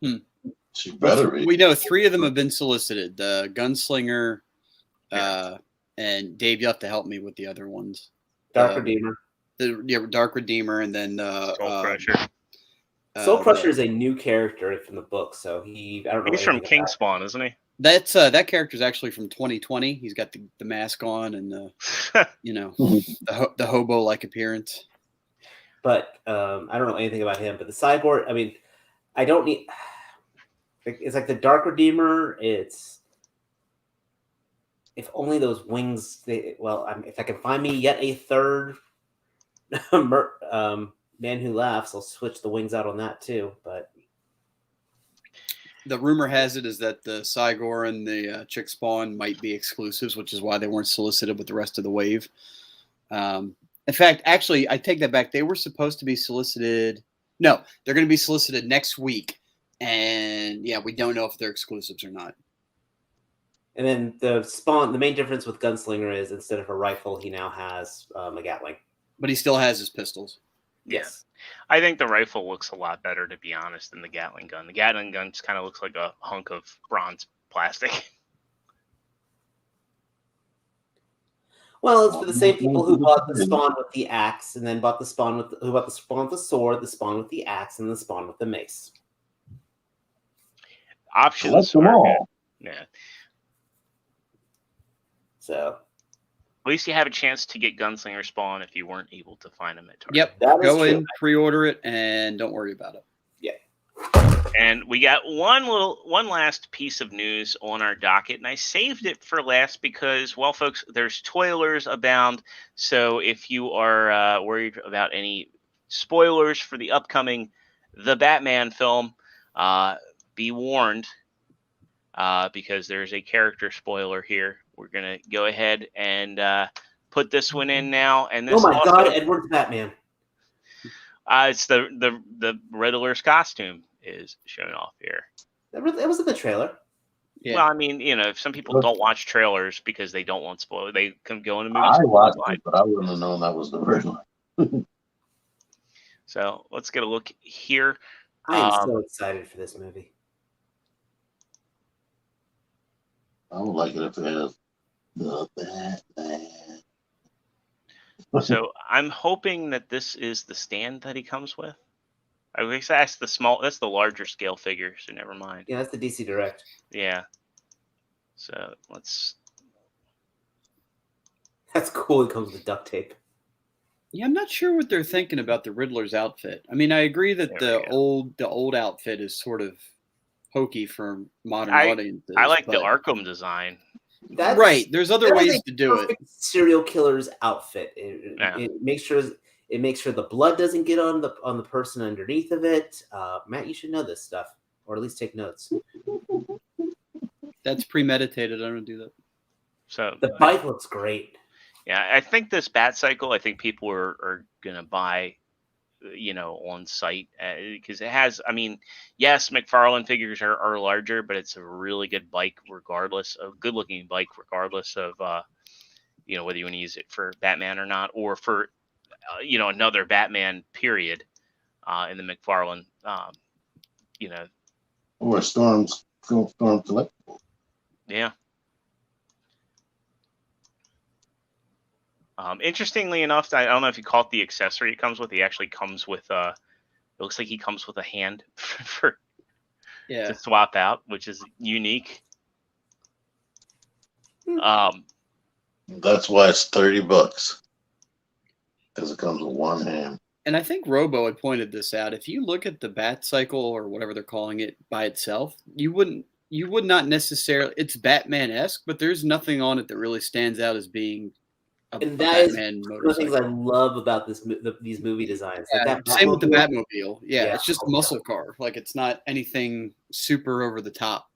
She better be. We know 3 of them have been solicited: the Gunslinger, And Dave, you have to help me with the other ones. Dark Redeemer. The Dark Redeemer, and then Soul Crusher. Soul Crusher is a new character from the book, so I don't know. He's from anything about Kingspawn, isn't he? That's that character's actually from 2020. He's got the mask on and the hobo like appearance. But I don't know anything about him. But the Cyborg, I mean, I don't need. It's like the Dark Redeemer. It's if only those wings. If I can find me yet a third Man Who Laughs, I'll switch the wings out on that too. But the rumor has it is that the Cygor and the Chick Spawn might be exclusives, which is why they weren't solicited with the rest of the wave. In fact, actually, I take that back. They were supposed to be solicited. No, they're going to be solicited next week. And yeah, we don't know if they're exclusives or not. And then the main difference with Gunslinger is instead of a rifle, he now has a Gatling. But he still has his pistols. Yes. I think the rifle looks a lot better, to be honest, than the Gatling gun. The Gatling gun just kind of looks like a hunk of bronze plastic. Well, it's for the same people who bought the Spawn with the axe, and then bought the Spawn with the sword, the Spawn with the axe, and the Spawn with the mace. Options them are all. good. Yeah. So At least you have a chance to get Gunslinger Spawn if you weren't able to find them at Target. Yep. that is Go true. in, pre-order it, and don't worry about it. And we got one last piece of news on our docket, and I saved it for last because, well, folks, there's toilers abound. So if you are worried about any spoilers for the upcoming The Batman film, be warned, because there's a character spoiler here. We're gonna go ahead and put this one in now. And this Oh my also, God, Edward's Batman. it's the Riddler's costume is shown off here. That was in the trailer. Yeah. Well, I mean, if some people don't watch trailers because they don't want spoilers, they can go into movies. I watched it, but I wouldn't have known that was the original. So let's get a look here. I am so excited for this movie. I would like it if it has the Batman. So I'm hoping that this is the stand that he comes with. I guess that's the larger scale figure, so never mind. Yeah, that's the DC Direct. Yeah. So let's. That's cool. It comes with duct tape. Yeah, I'm not sure what they're thinking about the Riddler's outfit. I mean, I agree that There we the old outfit is sort of hokey for modern I audiences. like the but- Arkham design. That's, right. There's other that is ways a to do it. perfect serial killer's outfit. Yeah. It makes sure the blood doesn't get on the person underneath of it. Matt, you should know this stuff, or at least take notes. That's premeditated. I don't do that. So The bike looks great. yeah, I think this Bat Cycle, I think people are gonna buy, on site because it has. I mean, yes, McFarlane figures are larger, but it's a really good bike, regardless of good-looking bike, regardless of whether you want to use it for Batman or not, or for another Batman period in the McFarlane. Or Storm Collectible. Yeah. Interestingly enough, I don't know if you caught the accessory it comes with. He actually comes with it looks like he comes with a hand to swap out, which is unique. That's why it's $30. Because it comes with one hand. And I think Robo had pointed this out. If you look at the Bat Cycle or whatever they're calling it by itself, you would not necessarily. It's Batman-esque, but there's nothing on it that really stands out as being a Batman one of the things motorcycle. I love about these movie designs. Yeah, Like that same with the Batmobile. Batmobile. Yeah, Yeah. it's just a muscle car. Like it's not anything super over the top.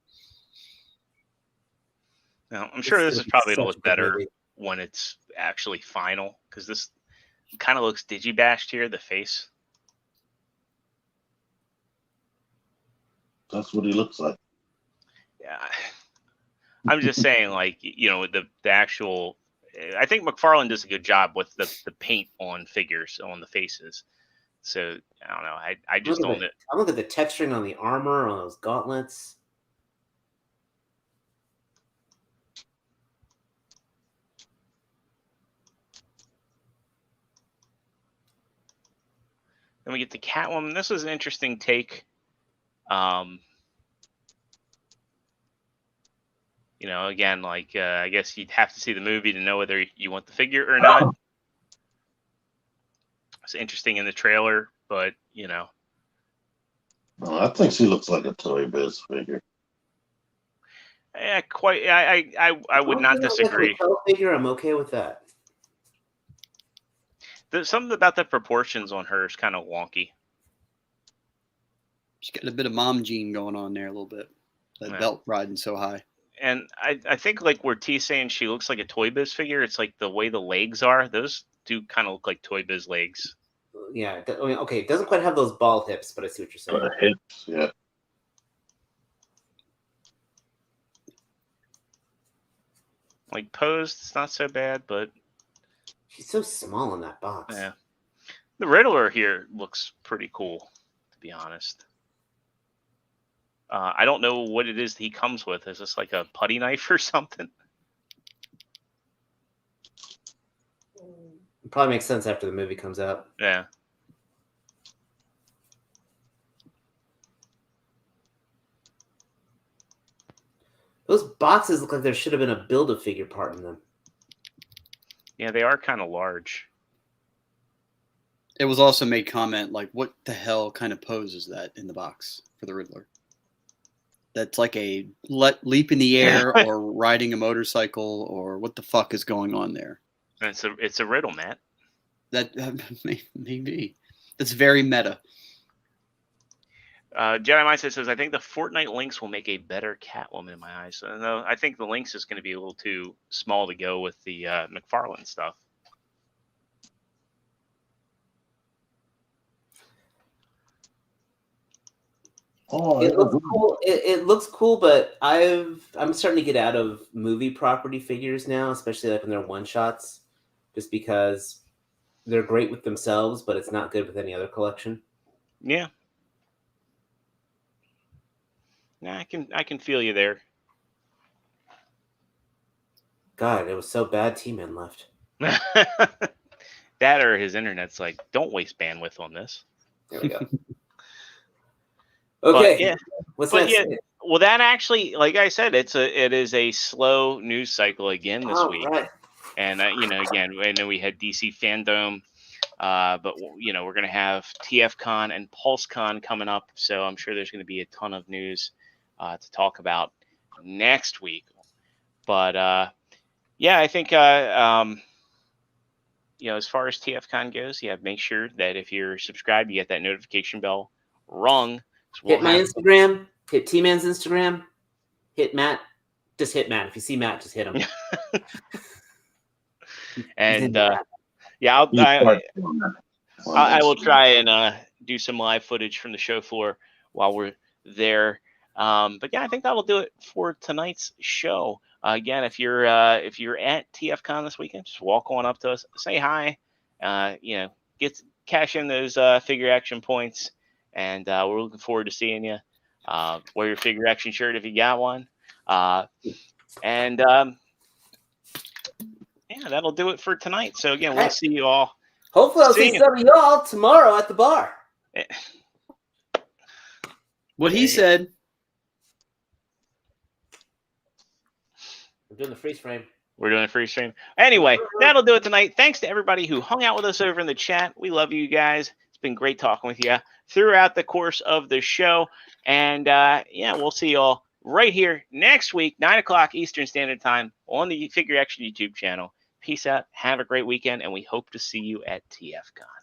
Now, I'm sure this is It's probably such going a to look good better movie. when it's actually final, because this kind of looks digibashed here, the face. That's what he looks like. Yeah. I'm just saying, like, the actual. I think McFarlane does a good job with the paint on figures on the faces. So I don't know. I just don't. I look at the texturing on the armor, on those gauntlets. Then we get the Catwoman. This was an interesting take. You know, again, like I guess you'd have to see the movie to know whether you want the figure or not. It's interesting in the trailer, but you know, I think she looks like a Toy Biz figure. yeah, quite. I would not disagree. Figure, I'm okay with that. There's something about the proportions on her is kind of wonky. She's got a bit of mom gene going on there a little bit. That belt riding so high. And I think like where T's saying she looks like a Toy Biz figure, it's like the way the legs are. Those do kind of look like Toy Biz legs. Yeah. I mean, okay, it doesn't quite have those ball hips, but I see what you're saying. Hips, yeah. Like posed, it's not so bad, but she's so small in that box. Yeah. The Riddler here looks pretty cool, to be honest. I don't know what it is that he comes with. Is this like a putty knife or something? It probably makes sense after the movie comes out. Yeah. Those boxes look like there should have been a Build-A-Figure part in them. Yeah, they are kind of large. It was also made comment like, what the hell kind of pose is that in the box for the Riddler? That's like a leap in the air or riding a motorcycle, or what the fuck is going on there? And it's a riddle, Matt. That maybe. That's very meta. Jedi Mindset says, I think the Fortnite Lynx will make a better Catwoman in my eyes. So, no, I think the Lynx is going to be a little too small to go with the McFarlane stuff. Oh, it looks cool. It looks cool, but I'm starting to get out of movie property figures now, especially like when they're one shots, just because they're great with themselves, but it's not good with any other collection. Yeah. Nah, I can feel you there. God, it was so bad. T-Man left. That or his internet's like, don't waste bandwidth on this. There we go. Okay. But, yeah. What's But next? yeah, well, that actually, like I said, it is a slow news cycle again this week. Right. And you know, again, I know we had DC Fandom, but you know, we're gonna have TFCon and PulseCon coming up, so I'm sure there's gonna be a ton of news to talk about next week. But yeah, I think you know, as far as TFCon goes, yeah, make sure that if you're subscribed, you get that notification bell rung. Hit my Instagram. Hit T-Man's Instagram. Hit Matt. Just hit Matt. If you see Matt, just hit him. And yeah, I will try and do some live footage from the show floor while we're there. But yeah, I think that'll do it for tonight's show. Again, if you're at TFCon this weekend, just walk on up to us, say hi. You know, cash in those figure action points, and we're looking forward to seeing you. Wear your figure action shirt if you got one. And yeah, that'll do it for tonight. So again, we'll see you all. Hopefully I'll see some of y'all tomorrow at the bar. What he said. I'm doing the freeze frame. We're doing a free stream. Anyway, that'll do it tonight. Thanks to everybody who hung out with us over in the chat. We love you guys. It's been great talking with you throughout the course of the show. And yeah, we'll see you all right here next week, 9 o'clock Eastern Standard Time on the Figure Action YouTube channel. Peace out. Have a great weekend, and we hope to see you at TFCon.